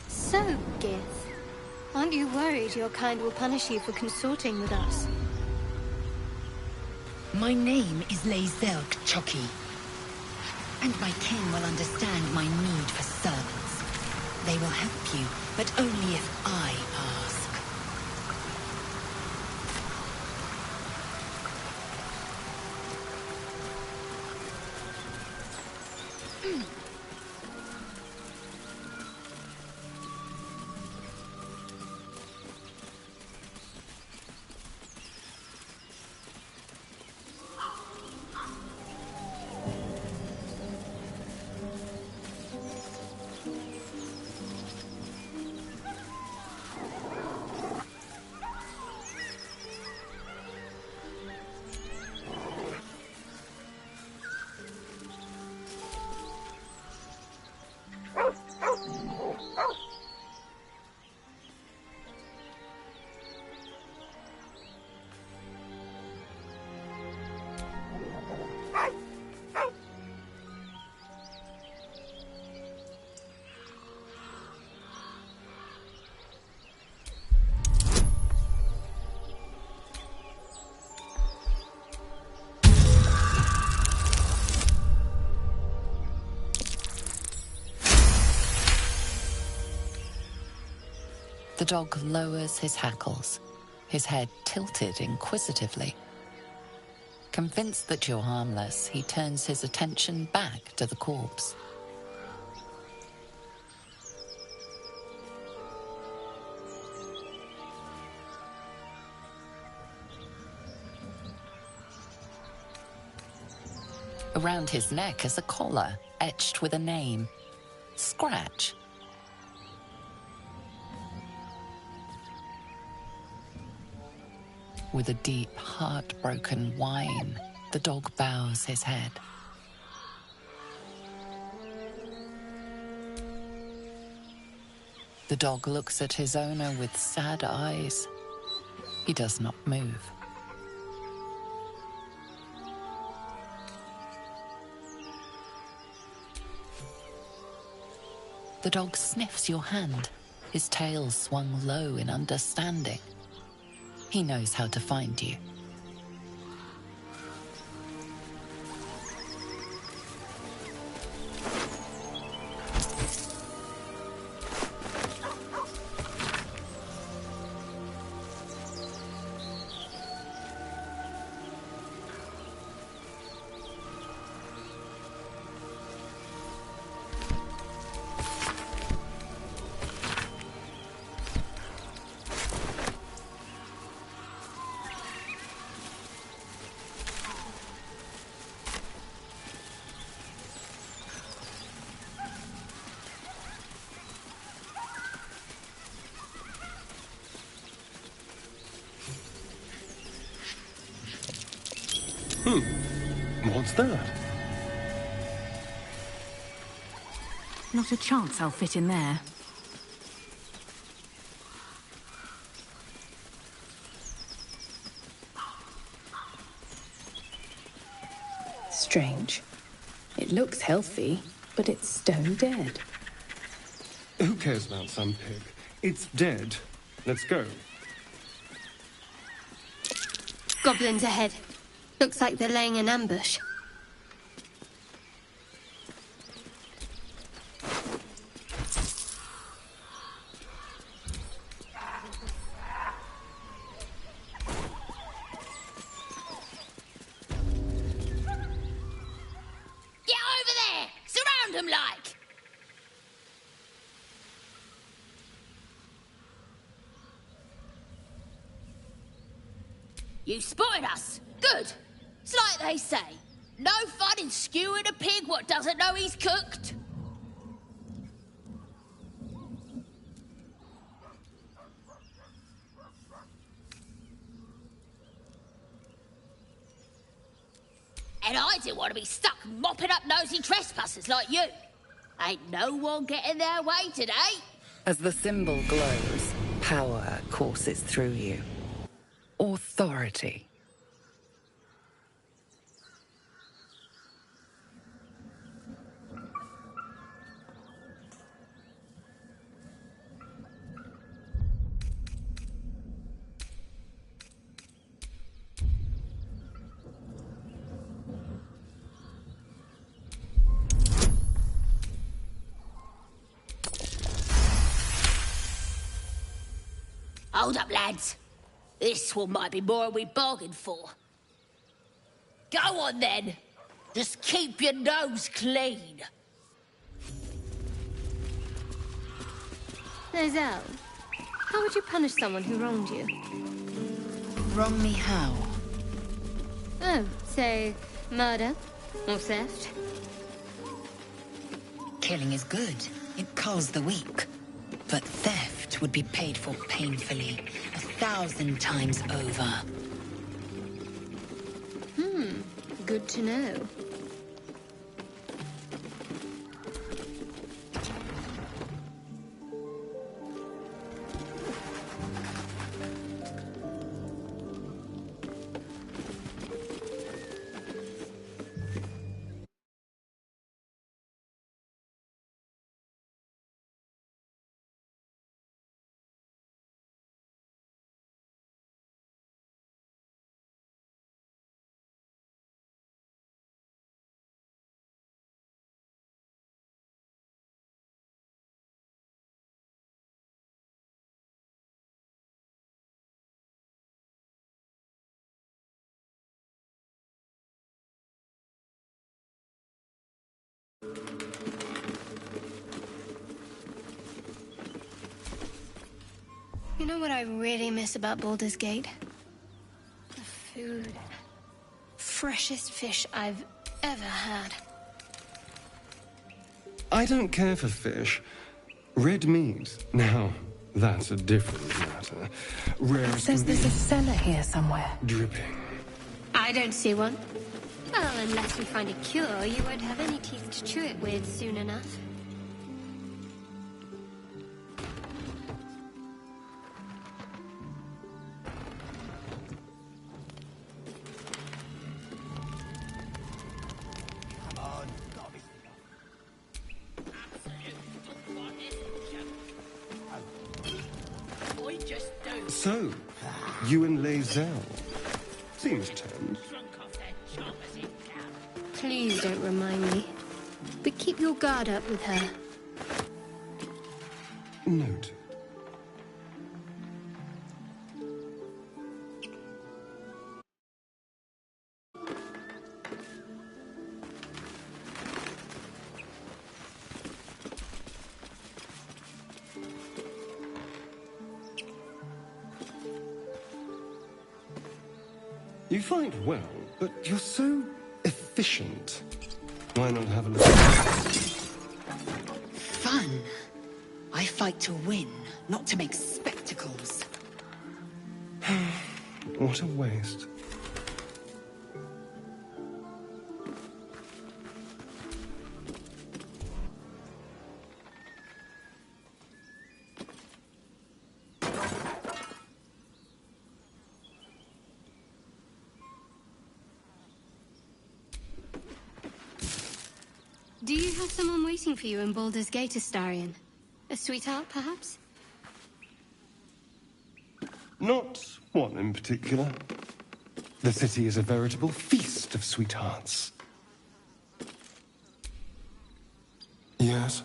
[SPEAKER 6] So, Gith, aren't you worried your kind will punish you for consorting with us?
[SPEAKER 7] My name is Lazelk Choki, and my kin will understand my need for servants. They will help you, but only if I ask.
[SPEAKER 8] The dog lowers his hackles, his head tilted inquisitively. Convinced that you're harmless, he turns his attention back to the corpse. Around his neck is a collar etched with a name, Scratch. With a deep, heartbroken whine, the dog bows his head. The dog looks at his owner with sad eyes. He does not move. The dog sniffs your hand, his tail swung low in understanding. He knows how to find you.
[SPEAKER 2] What's that?
[SPEAKER 15] Not a chance I'll fit in there.
[SPEAKER 3] Strange. It looks healthy, but it's stone dead.
[SPEAKER 2] Who cares about some pig? It's dead. Let's go.
[SPEAKER 6] Goblins ahead. Looks like they're laying an ambush.
[SPEAKER 12] Get over there! Surround them like! You spotted us. Good. It's like they say. No fun in skewing a pig what doesn't know he's cooked. And I didn't want to be stuck mopping up nosy trespassers like you. Ain't no one getting their way today.
[SPEAKER 8] As the symbol glows, power courses through you. Authority.
[SPEAKER 12] Hold up, lads. This one might be more than we bargained for. Go on, then. Just keep your nose clean.
[SPEAKER 6] Lizelle, how would you punish someone who wronged you?
[SPEAKER 8] Wrong me how?
[SPEAKER 6] Oh, say, murder or theft?
[SPEAKER 7] Killing is good. It culls the weak. But theft would be paid for painfully, 1,000 times over.
[SPEAKER 6] Good to know. You know what I really miss about Baldur's Gate? The food. Freshest fish I've ever had.
[SPEAKER 2] I don't care for fish. Red meat, now, that's a different matter. Rare
[SPEAKER 8] It says there's a cellar here somewhere.
[SPEAKER 2] dripping.
[SPEAKER 6] I don't see one. Well, unless we find a cure, you won't have any teeth to chew it with soon enough.
[SPEAKER 2] So, you and Lazelle. Seems tense.
[SPEAKER 6] Please don't remind me. But keep your guard up with her.
[SPEAKER 2] Note. You fight well, but you're so efficient. Why not have a look?
[SPEAKER 7] Fun. I fight to win, not to make spectacles.
[SPEAKER 2] What a waste.
[SPEAKER 6] Do you have someone waiting for you in Baldur's Gate, Astarion? A sweetheart, perhaps?
[SPEAKER 2] Not one in particular. The city is a veritable feast of sweethearts.
[SPEAKER 10] Yes?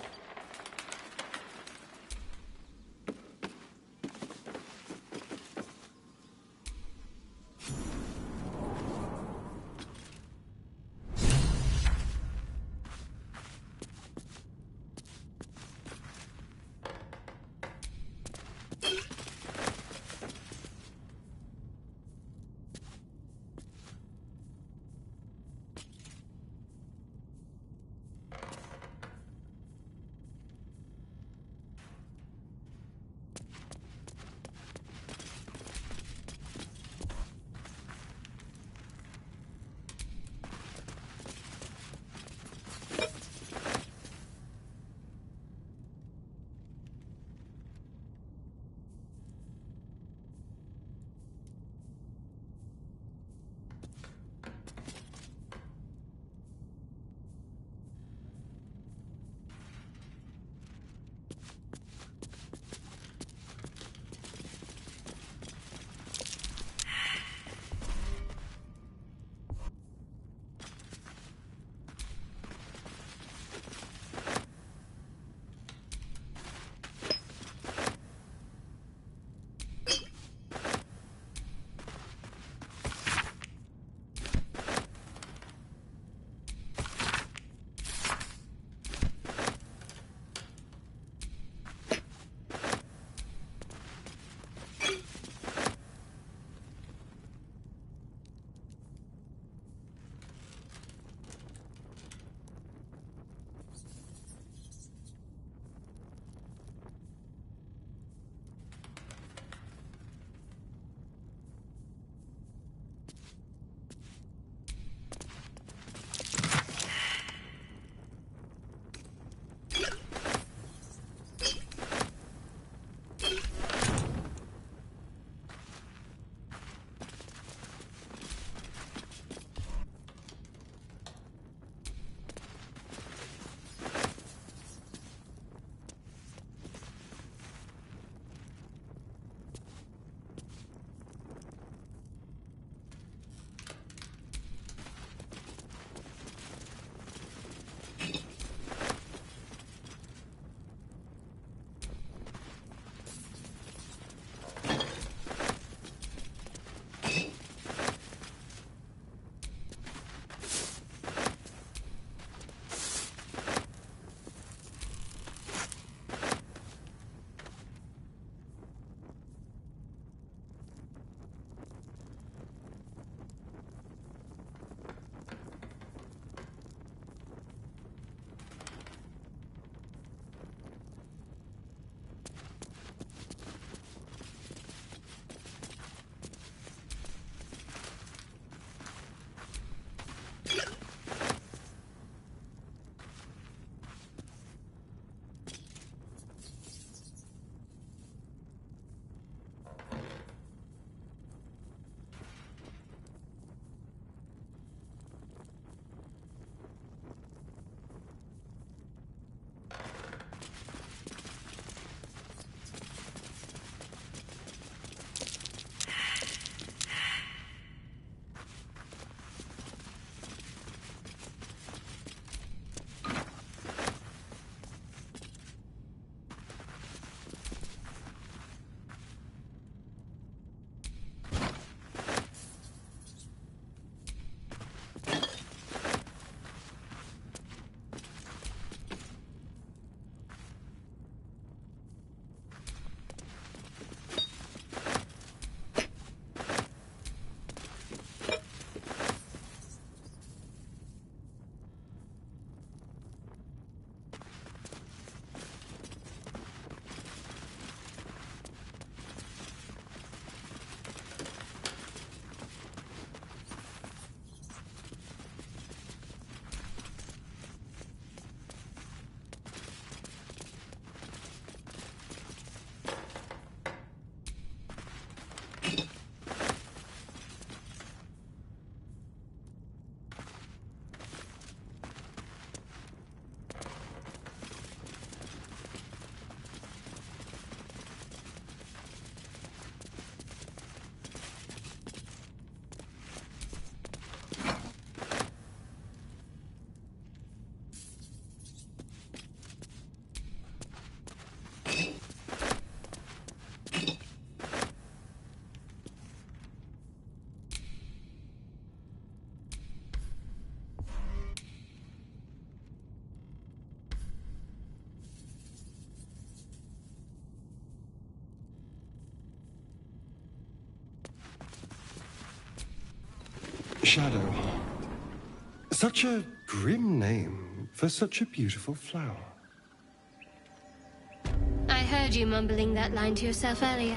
[SPEAKER 2] Shadowheart. Such a grim name for such a beautiful flower.
[SPEAKER 6] I heard you mumbling that line to yourself earlier.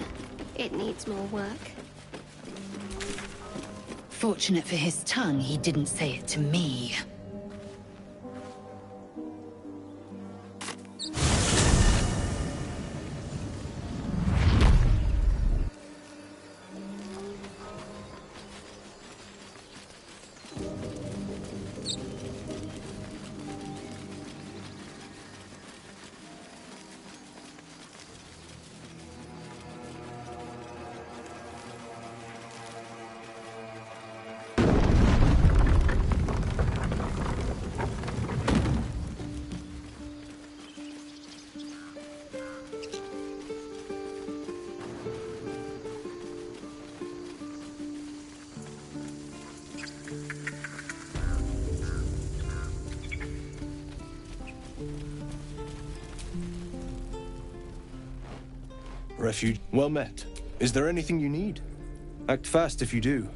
[SPEAKER 6] It needs more work.
[SPEAKER 7] Fortunate for his tongue, he didn't say it to me.
[SPEAKER 16] Refuge, well met. Is there anything you need? Act fast if you do.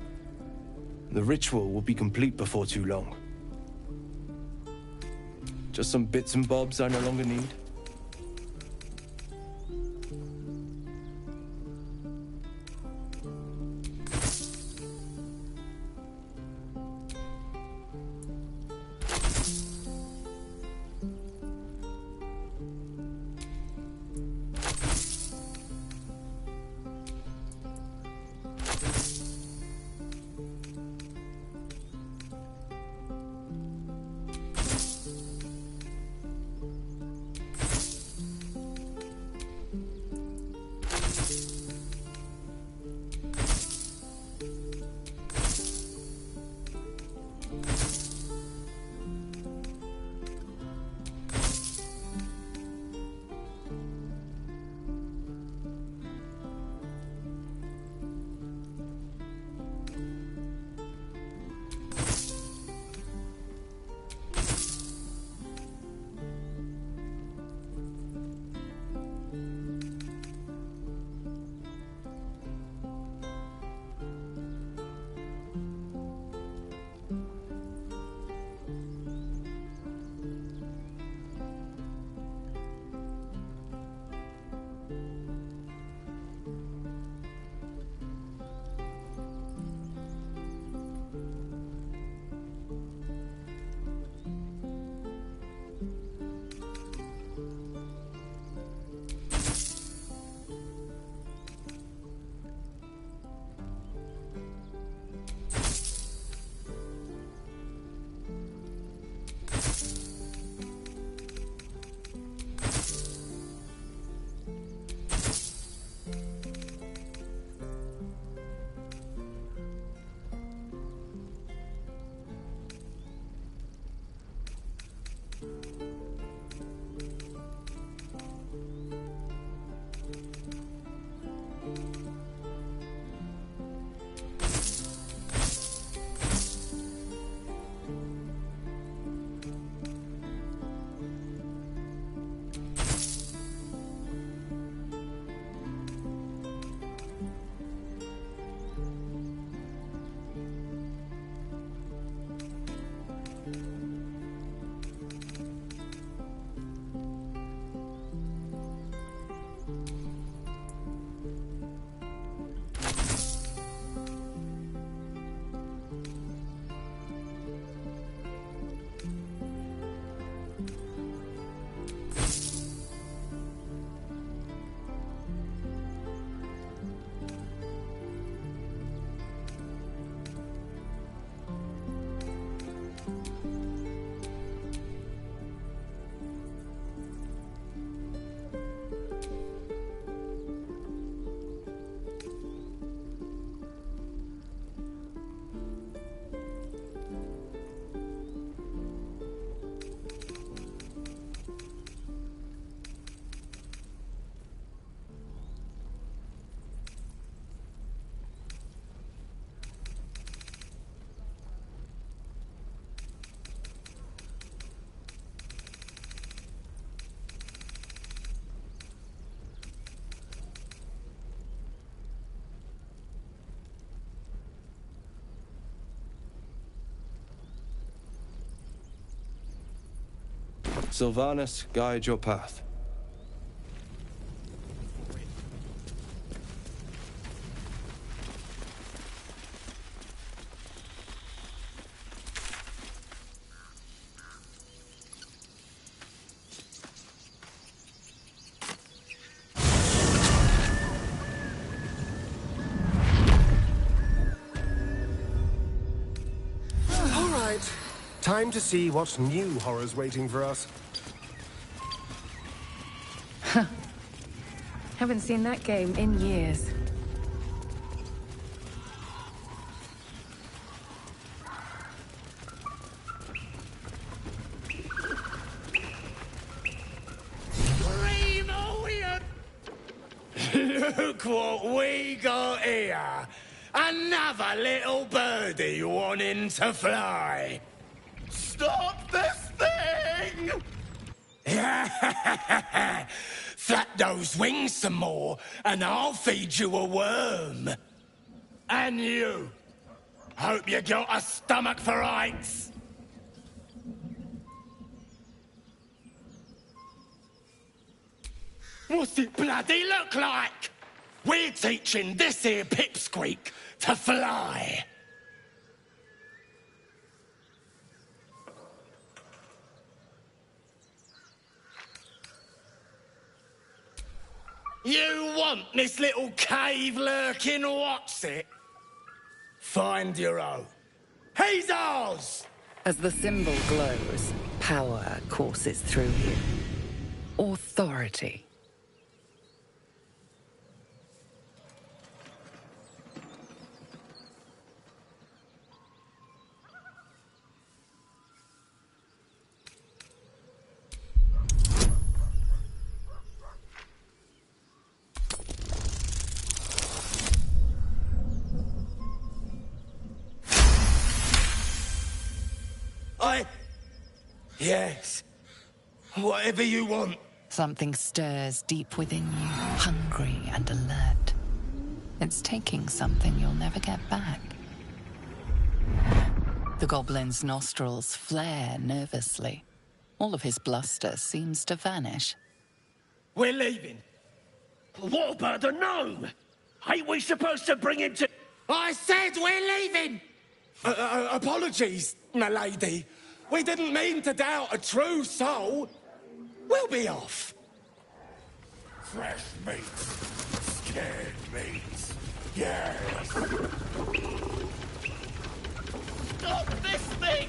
[SPEAKER 16] The ritual will be complete before too long. Just some bits and bobs I no longer need. Sylvanas, guide your path.
[SPEAKER 17] All right. Time to see what new horror's waiting for us.
[SPEAKER 15] Haven't seen that game in years.
[SPEAKER 18] Look what we got here. Another little birdie wanting to fly. Stop this thing! Flap those wings some more, and I'll feed you a worm. And you. Hope you got a stomach for heights. What's it bloody look like? We're teaching this here pipsqueak to fly. You want this little cave lurking what's it? Find your own. He's ours!
[SPEAKER 8] As the symbol glows, power courses through you. Authority.
[SPEAKER 18] Yes. Whatever you want.
[SPEAKER 8] Something stirs deep within you, hungry and alert. It's taking something you'll never get back. The goblin's nostrils flare nervously. All of his bluster seems to vanish.
[SPEAKER 18] We're leaving. What about the gnome? Ain't we supposed to bring him to... I said we're leaving! Apologies, my lady. We didn't mean to doubt a true soul. We'll be off. Fresh meat. Scared meat. Yes. Stop this thing!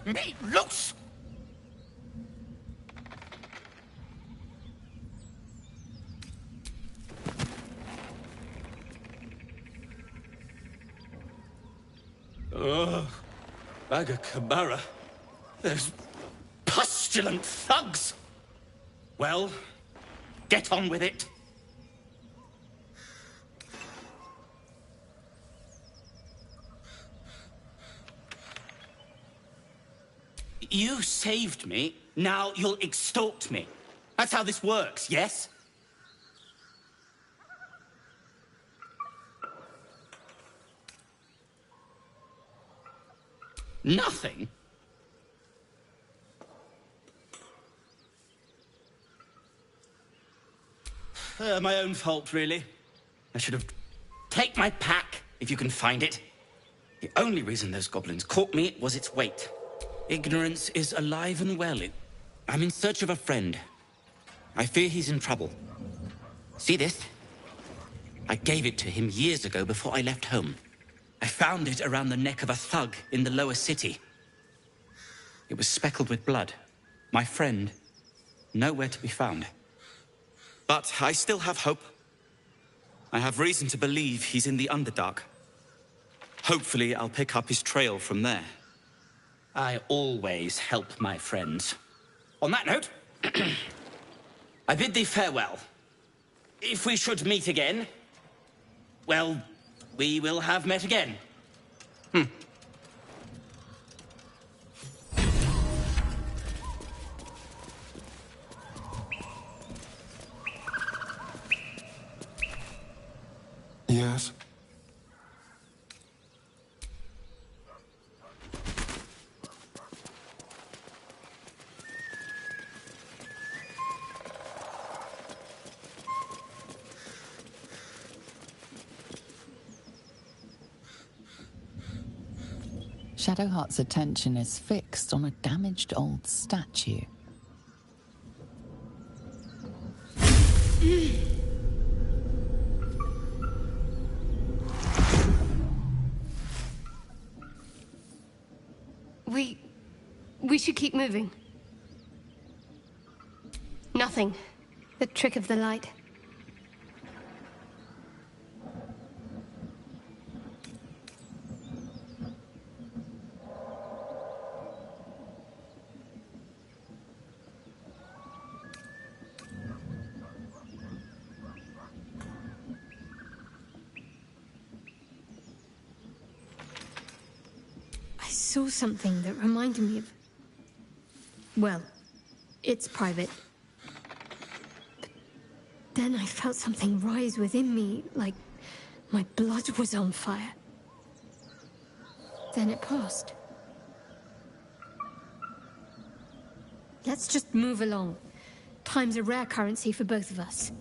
[SPEAKER 18] Me loose! Ugh. Bagakabara. There's pustulant thugs. Well, get on with it. You saved me, now you'll extort me. That's how this works, yes? Nothing? My own fault, really. I should have... Take my pack, if you can find it. The only reason those goblins caught me was its weight. Ignorance is alive and well. I'm in search of a friend. I fear he's in trouble. See this? I gave it to him years ago before I left home. I found it around the neck of a thug in the lower city. It was speckled with blood. My friend, nowhere to be found. But I still have hope. I have reason to believe he's in the Underdark. Hopefully, I'll pick up his trail from there. I always help my friends. On that note, I bid thee farewell. If we should meet again, well, we will have met again.
[SPEAKER 10] Yes?
[SPEAKER 8] Shadowheart's attention is fixed on a damaged old statue.
[SPEAKER 6] We should keep moving. Nothing. The trick of the light. I saw something that reminded me of... Well, it's private. But then I felt something rise within me, like my blood was on fire. Then it passed. Let's just move along. Time's a rare currency for both of us.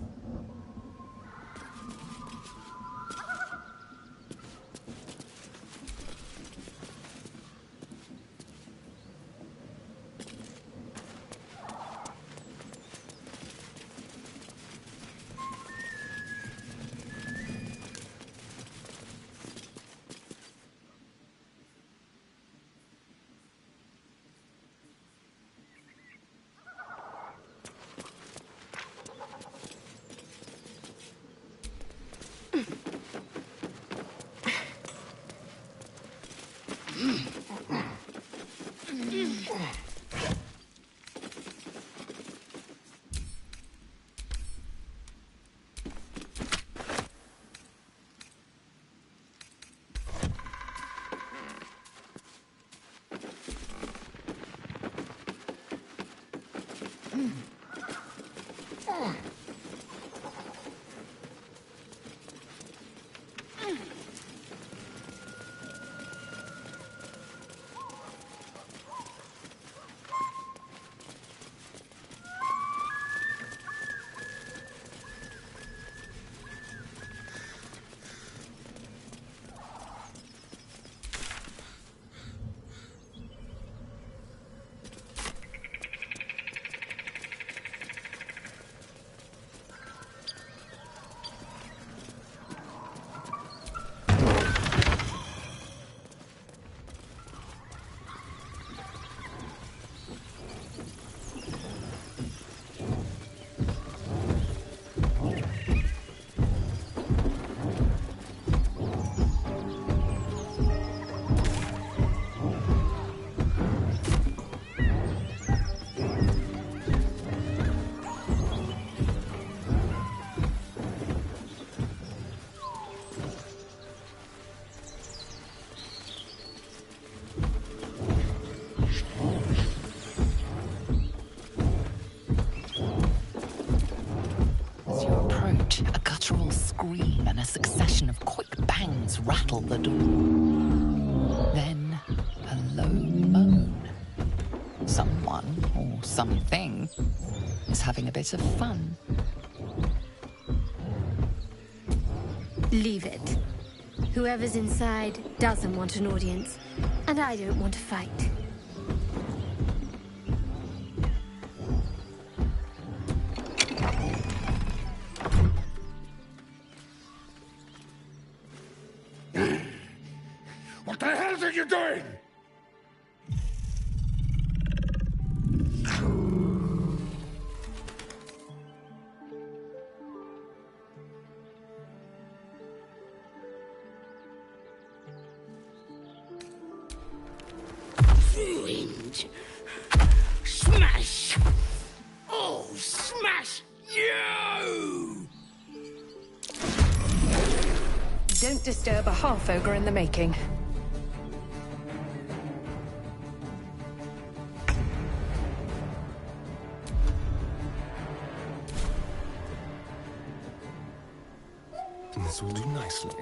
[SPEAKER 8] Scream and a succession of quick bangs rattle the door. Then, a low moan. Someone, or something, is having a bit of fun.
[SPEAKER 6] Leave it. Whoever's inside doesn't want an audience, and I don't want to fight.
[SPEAKER 11] What the hell are you doing?
[SPEAKER 3] Don't disturb a half-ogre in the making.
[SPEAKER 17] This will do nicely.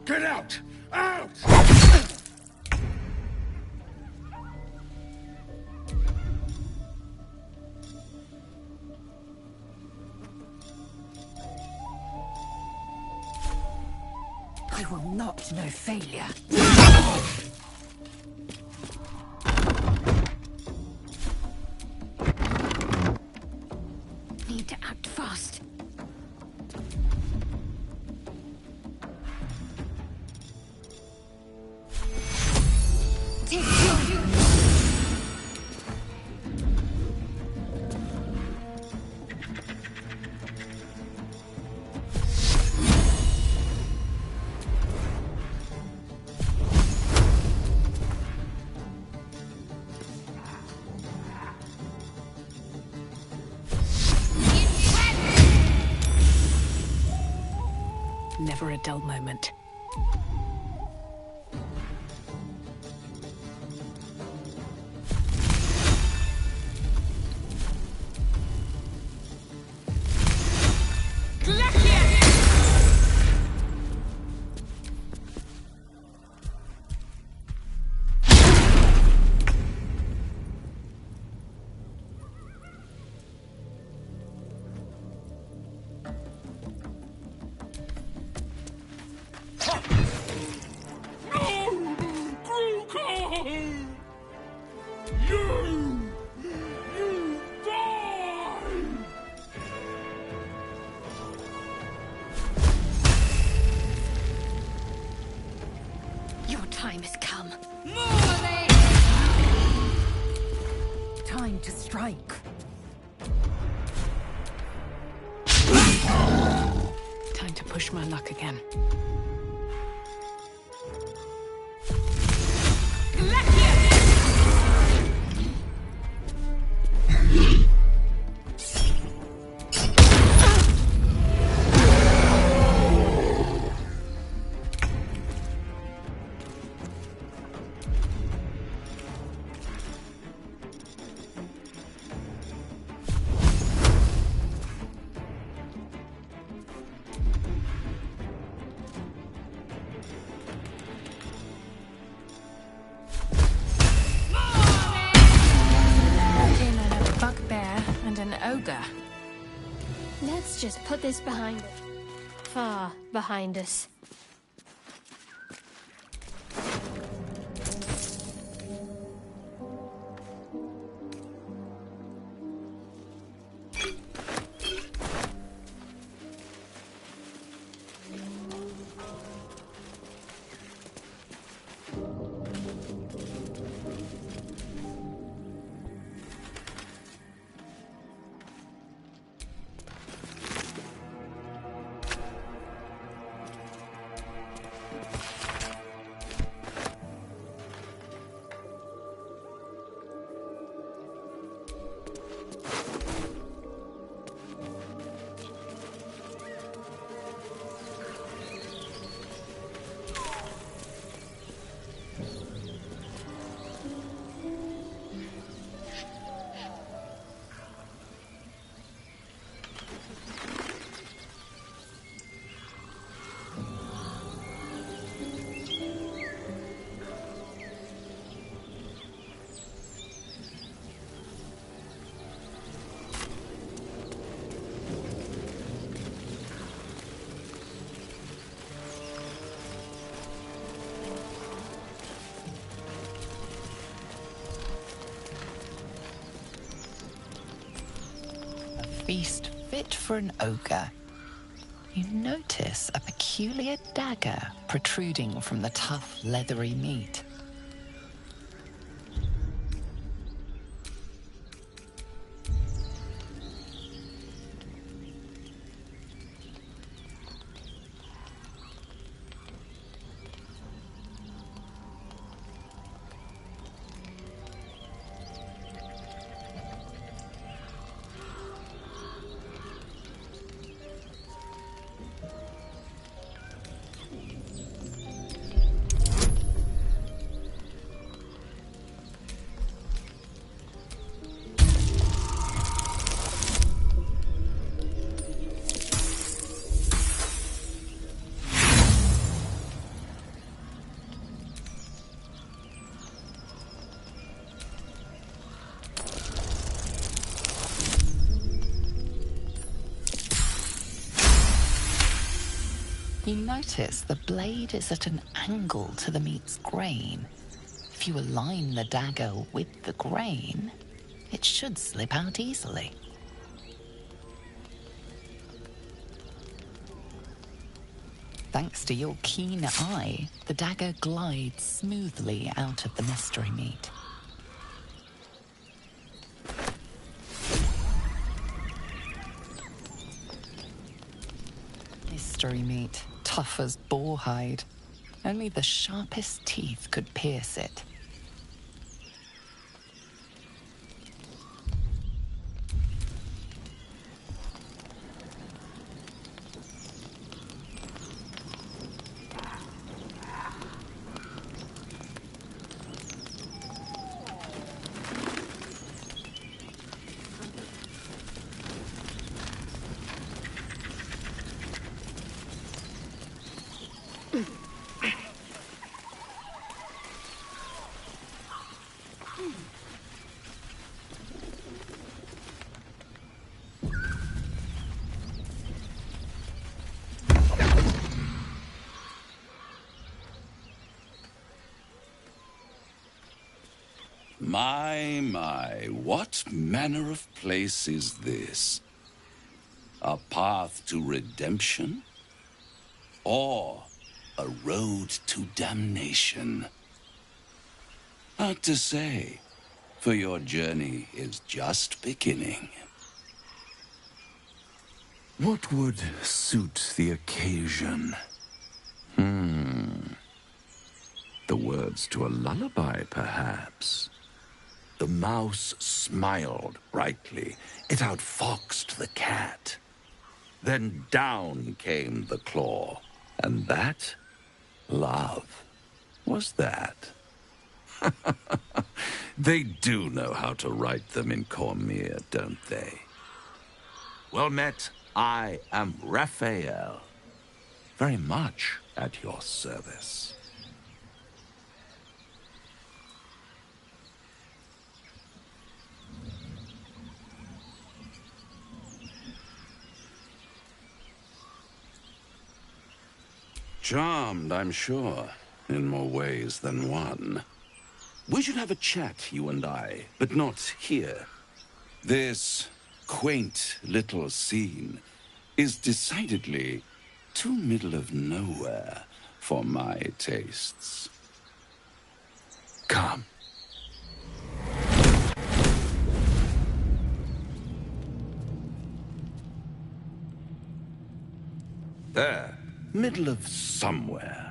[SPEAKER 11] Get out! Out!
[SPEAKER 3] I will not know failure.
[SPEAKER 6] Need to act fast. Take one.
[SPEAKER 3] Never a dull moment.
[SPEAKER 6] Your time has come.
[SPEAKER 3] Time to strike. Time to push my luck again. An ogre.
[SPEAKER 6] Let's just put this behind us. Far behind us.
[SPEAKER 8] Feast fit for an ogre. You notice a peculiar dagger protruding from the tough, leathery meat. You notice the blade is at an angle to the meat's grain. If you align the dagger with the grain, it should slip out easily. Thanks to your keen eye, the dagger glides smoothly out of the mystery meat. Mystery meat, tough as boar hide. Only the sharpest teeth could pierce it.
[SPEAKER 19] My, what manner of place is this? A path to redemption? Or a road to damnation? Hard to say, for your journey is just beginning. What would suit the occasion? The words to a lullaby, perhaps. The mouse smiled brightly. It outfoxed the cat. Then down came the claw. And that? Love. Was that? They do know how to write them in Cormier, don't they? Well met, I am Raphael. Very much at your service. Charmed, I'm sure, in more ways than one. We should have a chat, you and I, but not here. This quaint little scene is decidedly too middle of nowhere for my tastes. Come. There, middle of somewhere.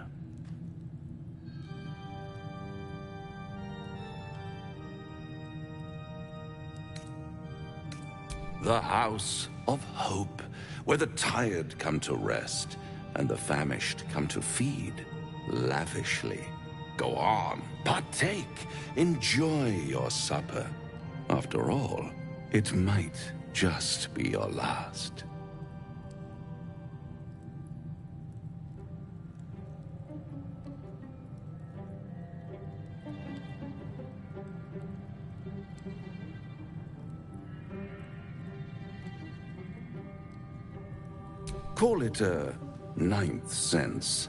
[SPEAKER 19] The House of Hope, where the tired come to rest and the famished come to feed lavishly. Go on, partake, enjoy your supper. After all, it might just be your last. Call it a ninth sense.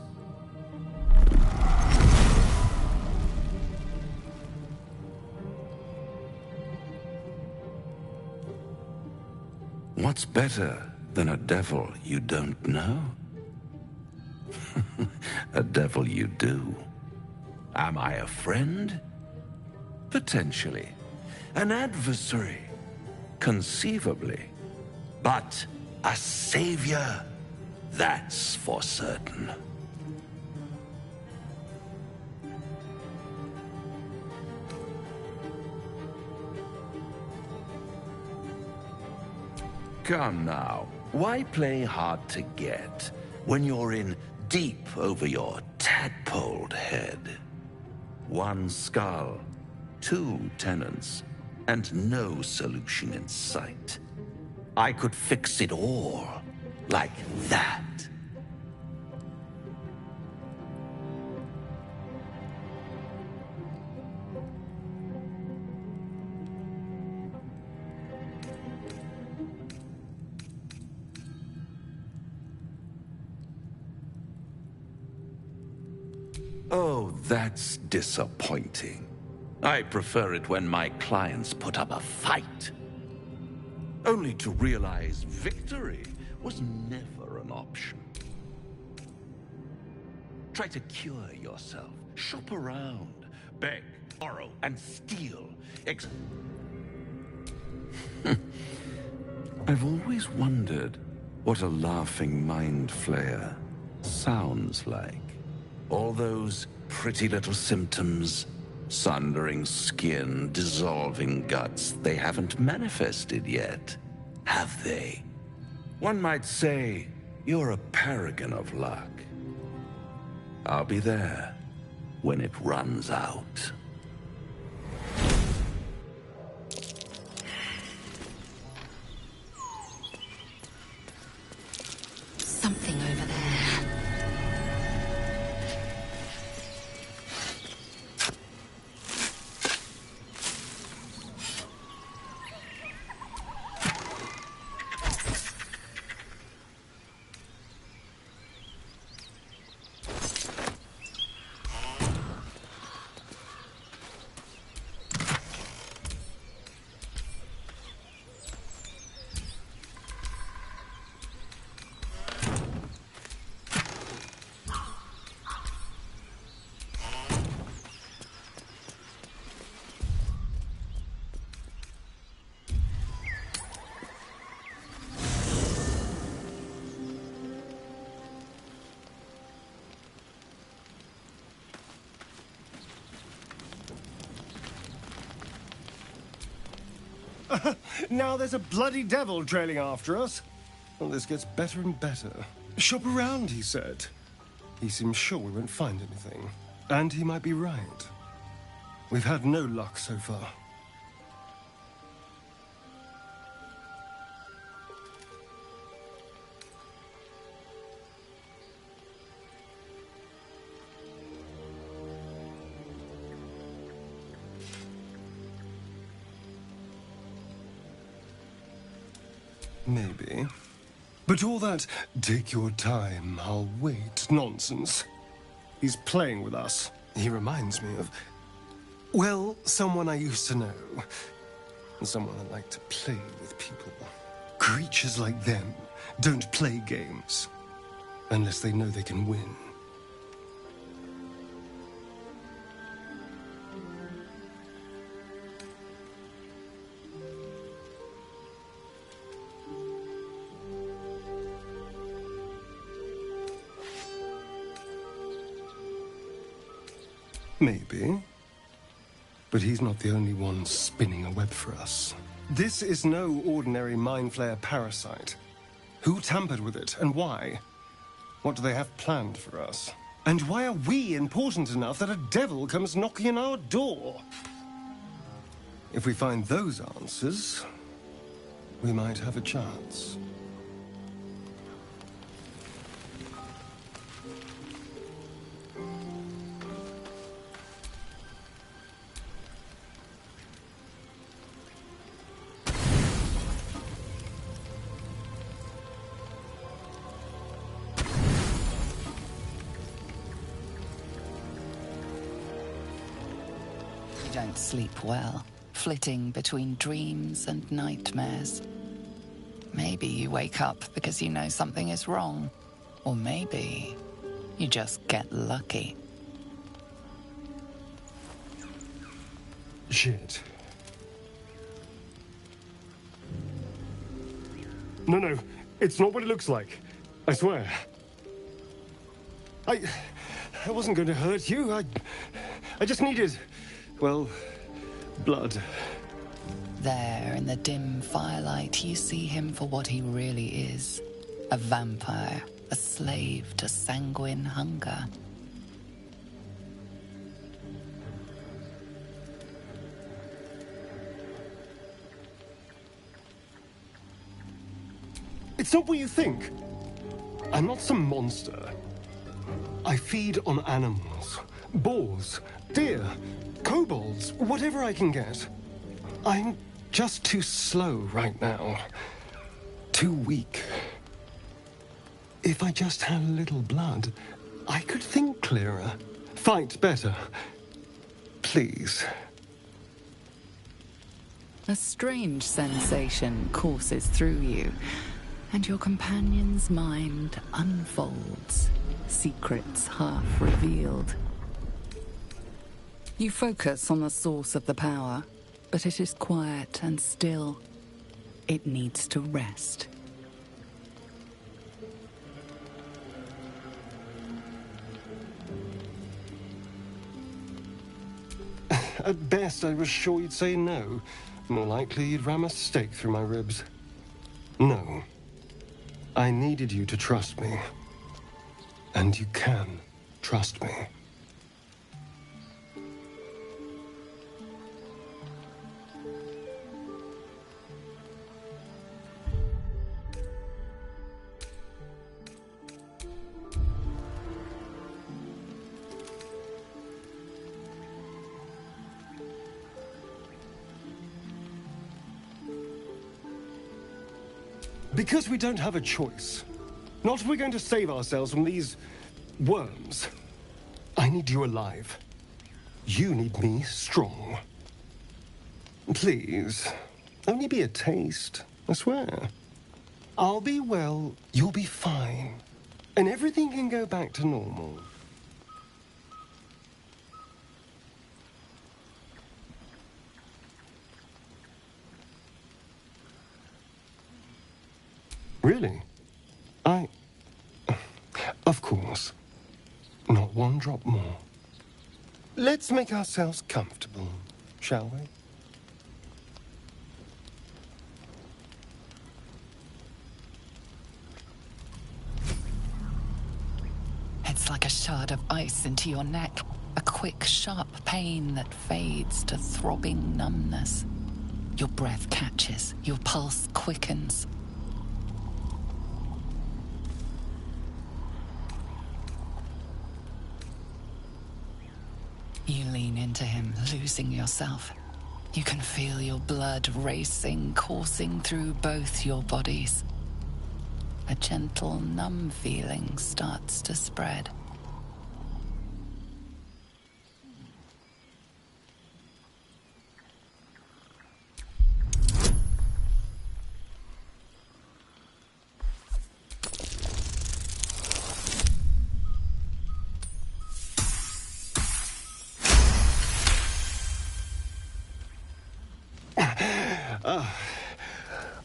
[SPEAKER 19] What's better than a devil you don't know? A devil you do. Am I a friend? Potentially. An adversary? Conceivably. But a savior? That's for certain. Come now, why play hard to get when you're in deep over your tadpoled head? One skull, two tenants, and no solution in sight. I could fix it all, like that. Oh, that's disappointing. I prefer it when my clients put up a fight. Only to realize victory was never an option. Try to cure yourself. Shop around. Beg, borrow, and steal. I've always wondered what a laughing mind flayer sounds like. All those pretty little symptoms, sundering skin, dissolving guts, they haven't manifested yet, have they? One might say you're a paragon of luck. I'll be there when it runs out.
[SPEAKER 7] Something over there.
[SPEAKER 17] Now there's a bloody devil trailing after us. Well, this gets better and better. Shop around, he said. He seems sure we won't find anything. And he might be right. We've had no luck so far. Maybe. But all that, take your time, I'll wait nonsense. He's playing with us. He reminds me of, well, someone I used to know. Someone that liked to play with people. Creatures like them don't play games unless they know they can win. Maybe. But he's not the only one spinning a web for us. This is no ordinary Mind Flayer parasite. Who tampered with it, and why? What do they have planned for us? And why are we important enough that a devil comes knocking on our door? If we find those answers, we might have a chance.
[SPEAKER 8] You don't sleep well, flitting between dreams and nightmares. Maybe you wake up because you know something is wrong. Or maybe you just get lucky.
[SPEAKER 17] Shit. No, it's not what it looks like. I swear. I wasn't going to hurt you. I just needed, well, blood.
[SPEAKER 8] There, in the dim firelight, you see him for what he really is. A vampire, a slave to sanguine hunger.
[SPEAKER 17] It's not what you think. I'm not some monster. I feed on animals, boars, deer, kobolds, whatever I can get. I'm just too slow right now. Too weak. If I just had a little blood, I could think clearer, Fight better. Please.
[SPEAKER 8] A strange sensation courses through you, and your companion's mind unfolds, secrets half revealed. You focus on the source of the power, but it is quiet and still. It needs to rest.
[SPEAKER 17] At best, I was sure you'd say no. More likely, you'd ram a stake through my ribs. No. I needed you to trust me. And you can trust me. Because we don't have a choice. Not if we're going to save ourselves from these worms. I need you alive. You need me strong. Please, only be a taste, I swear. I'll be well, you'll be fine. And everything can go back to normal. Really? Of course. Not one drop more. Let's make ourselves comfortable, shall we?
[SPEAKER 8] It's like a shard of ice into your neck, a quick, sharp pain that fades to throbbing numbness. Your breath catches, your pulse quickens. You lean into him, losing yourself. You can feel your blood racing, coursing through both your bodies. A gentle, numb feeling starts to spread.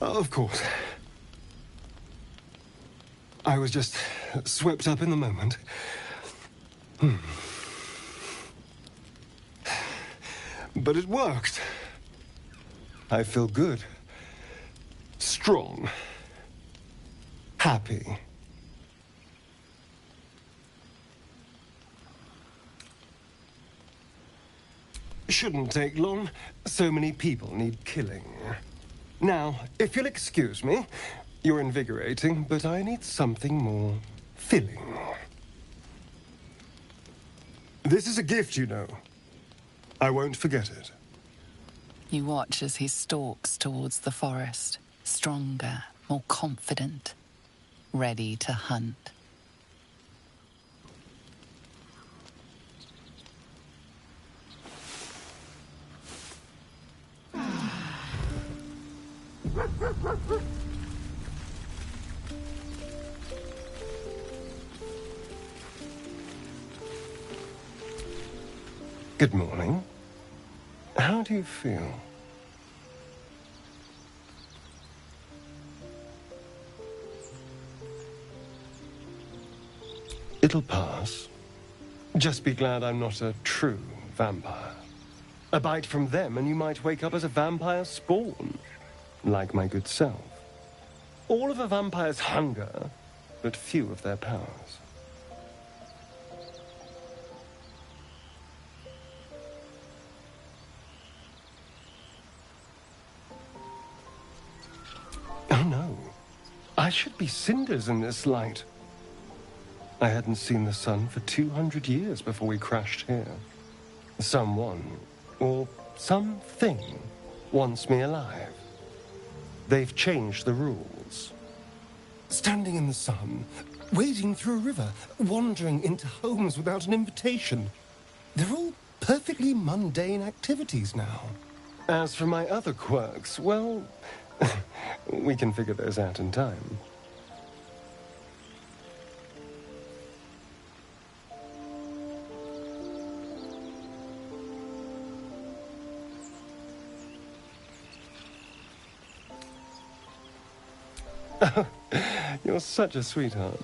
[SPEAKER 17] Of course. I was just swept up in the moment. But it worked. I feel good. Strong. Happy. Shouldn't take long. So many people need killing. Now, if you'll excuse me, you're invigorating, but I need something more filling. This is a gift, you know. I won't forget it.
[SPEAKER 8] You watch as he stalks towards the forest, stronger, more confident, ready to hunt.
[SPEAKER 17] Good morning. How do you feel? It'll pass. Just be glad I'm not a true vampire. A bite from them and you might wake up as a vampire spawn, like my good self. All of a vampire's hunger, but few of their powers. Oh no, I should be cinders in this light. I hadn't seen the sun for 200 years before we crashed here. Someone, or something, wants me alive. They've changed the rules. Standing in the sun, wading through a river, wandering into homes without an invitation. They're all perfectly mundane activities now. As for my other quirks, well, we can figure those out in time. You're such a sweetheart.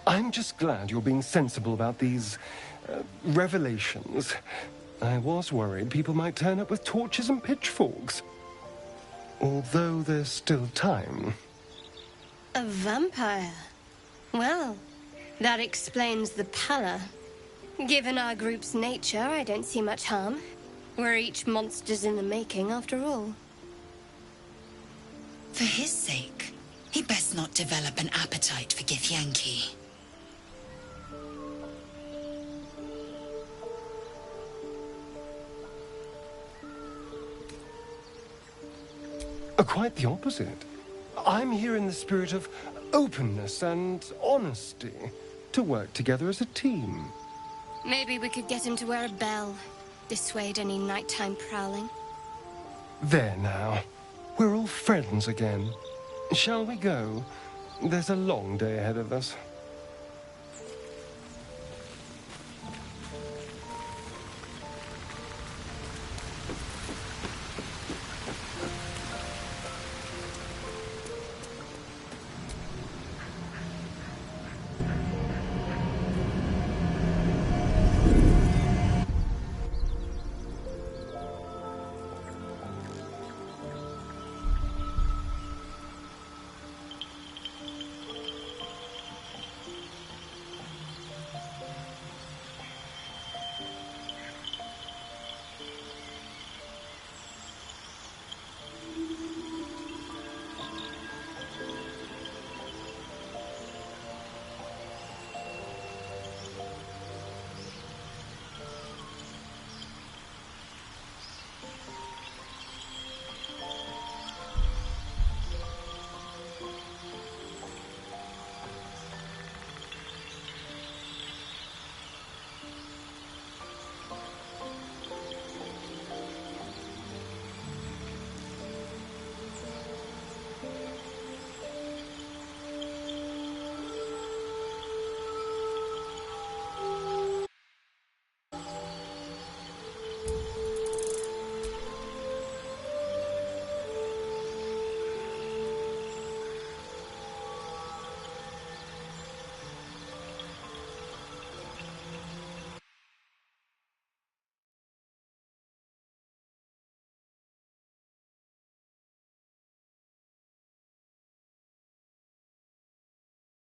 [SPEAKER 17] I'm just glad you're being sensible about these revelations. I was worried people might turn up with torches and pitchforks. Although there's still time.
[SPEAKER 20] A vampire? Well, that explains the pallor. Given our group's nature, I don't see much harm. We're each monsters in the making, after all.
[SPEAKER 7] For his sake, he best not develop an appetite for Githyanki.
[SPEAKER 17] Quite the opposite. I'm here in the spirit of openness and honesty to work together as a team.
[SPEAKER 20] Maybe we could get him to wear a bell. Dissuade any nighttime prowling.
[SPEAKER 17] There now. We're all friends again. Shall we go? There's a long day ahead of us.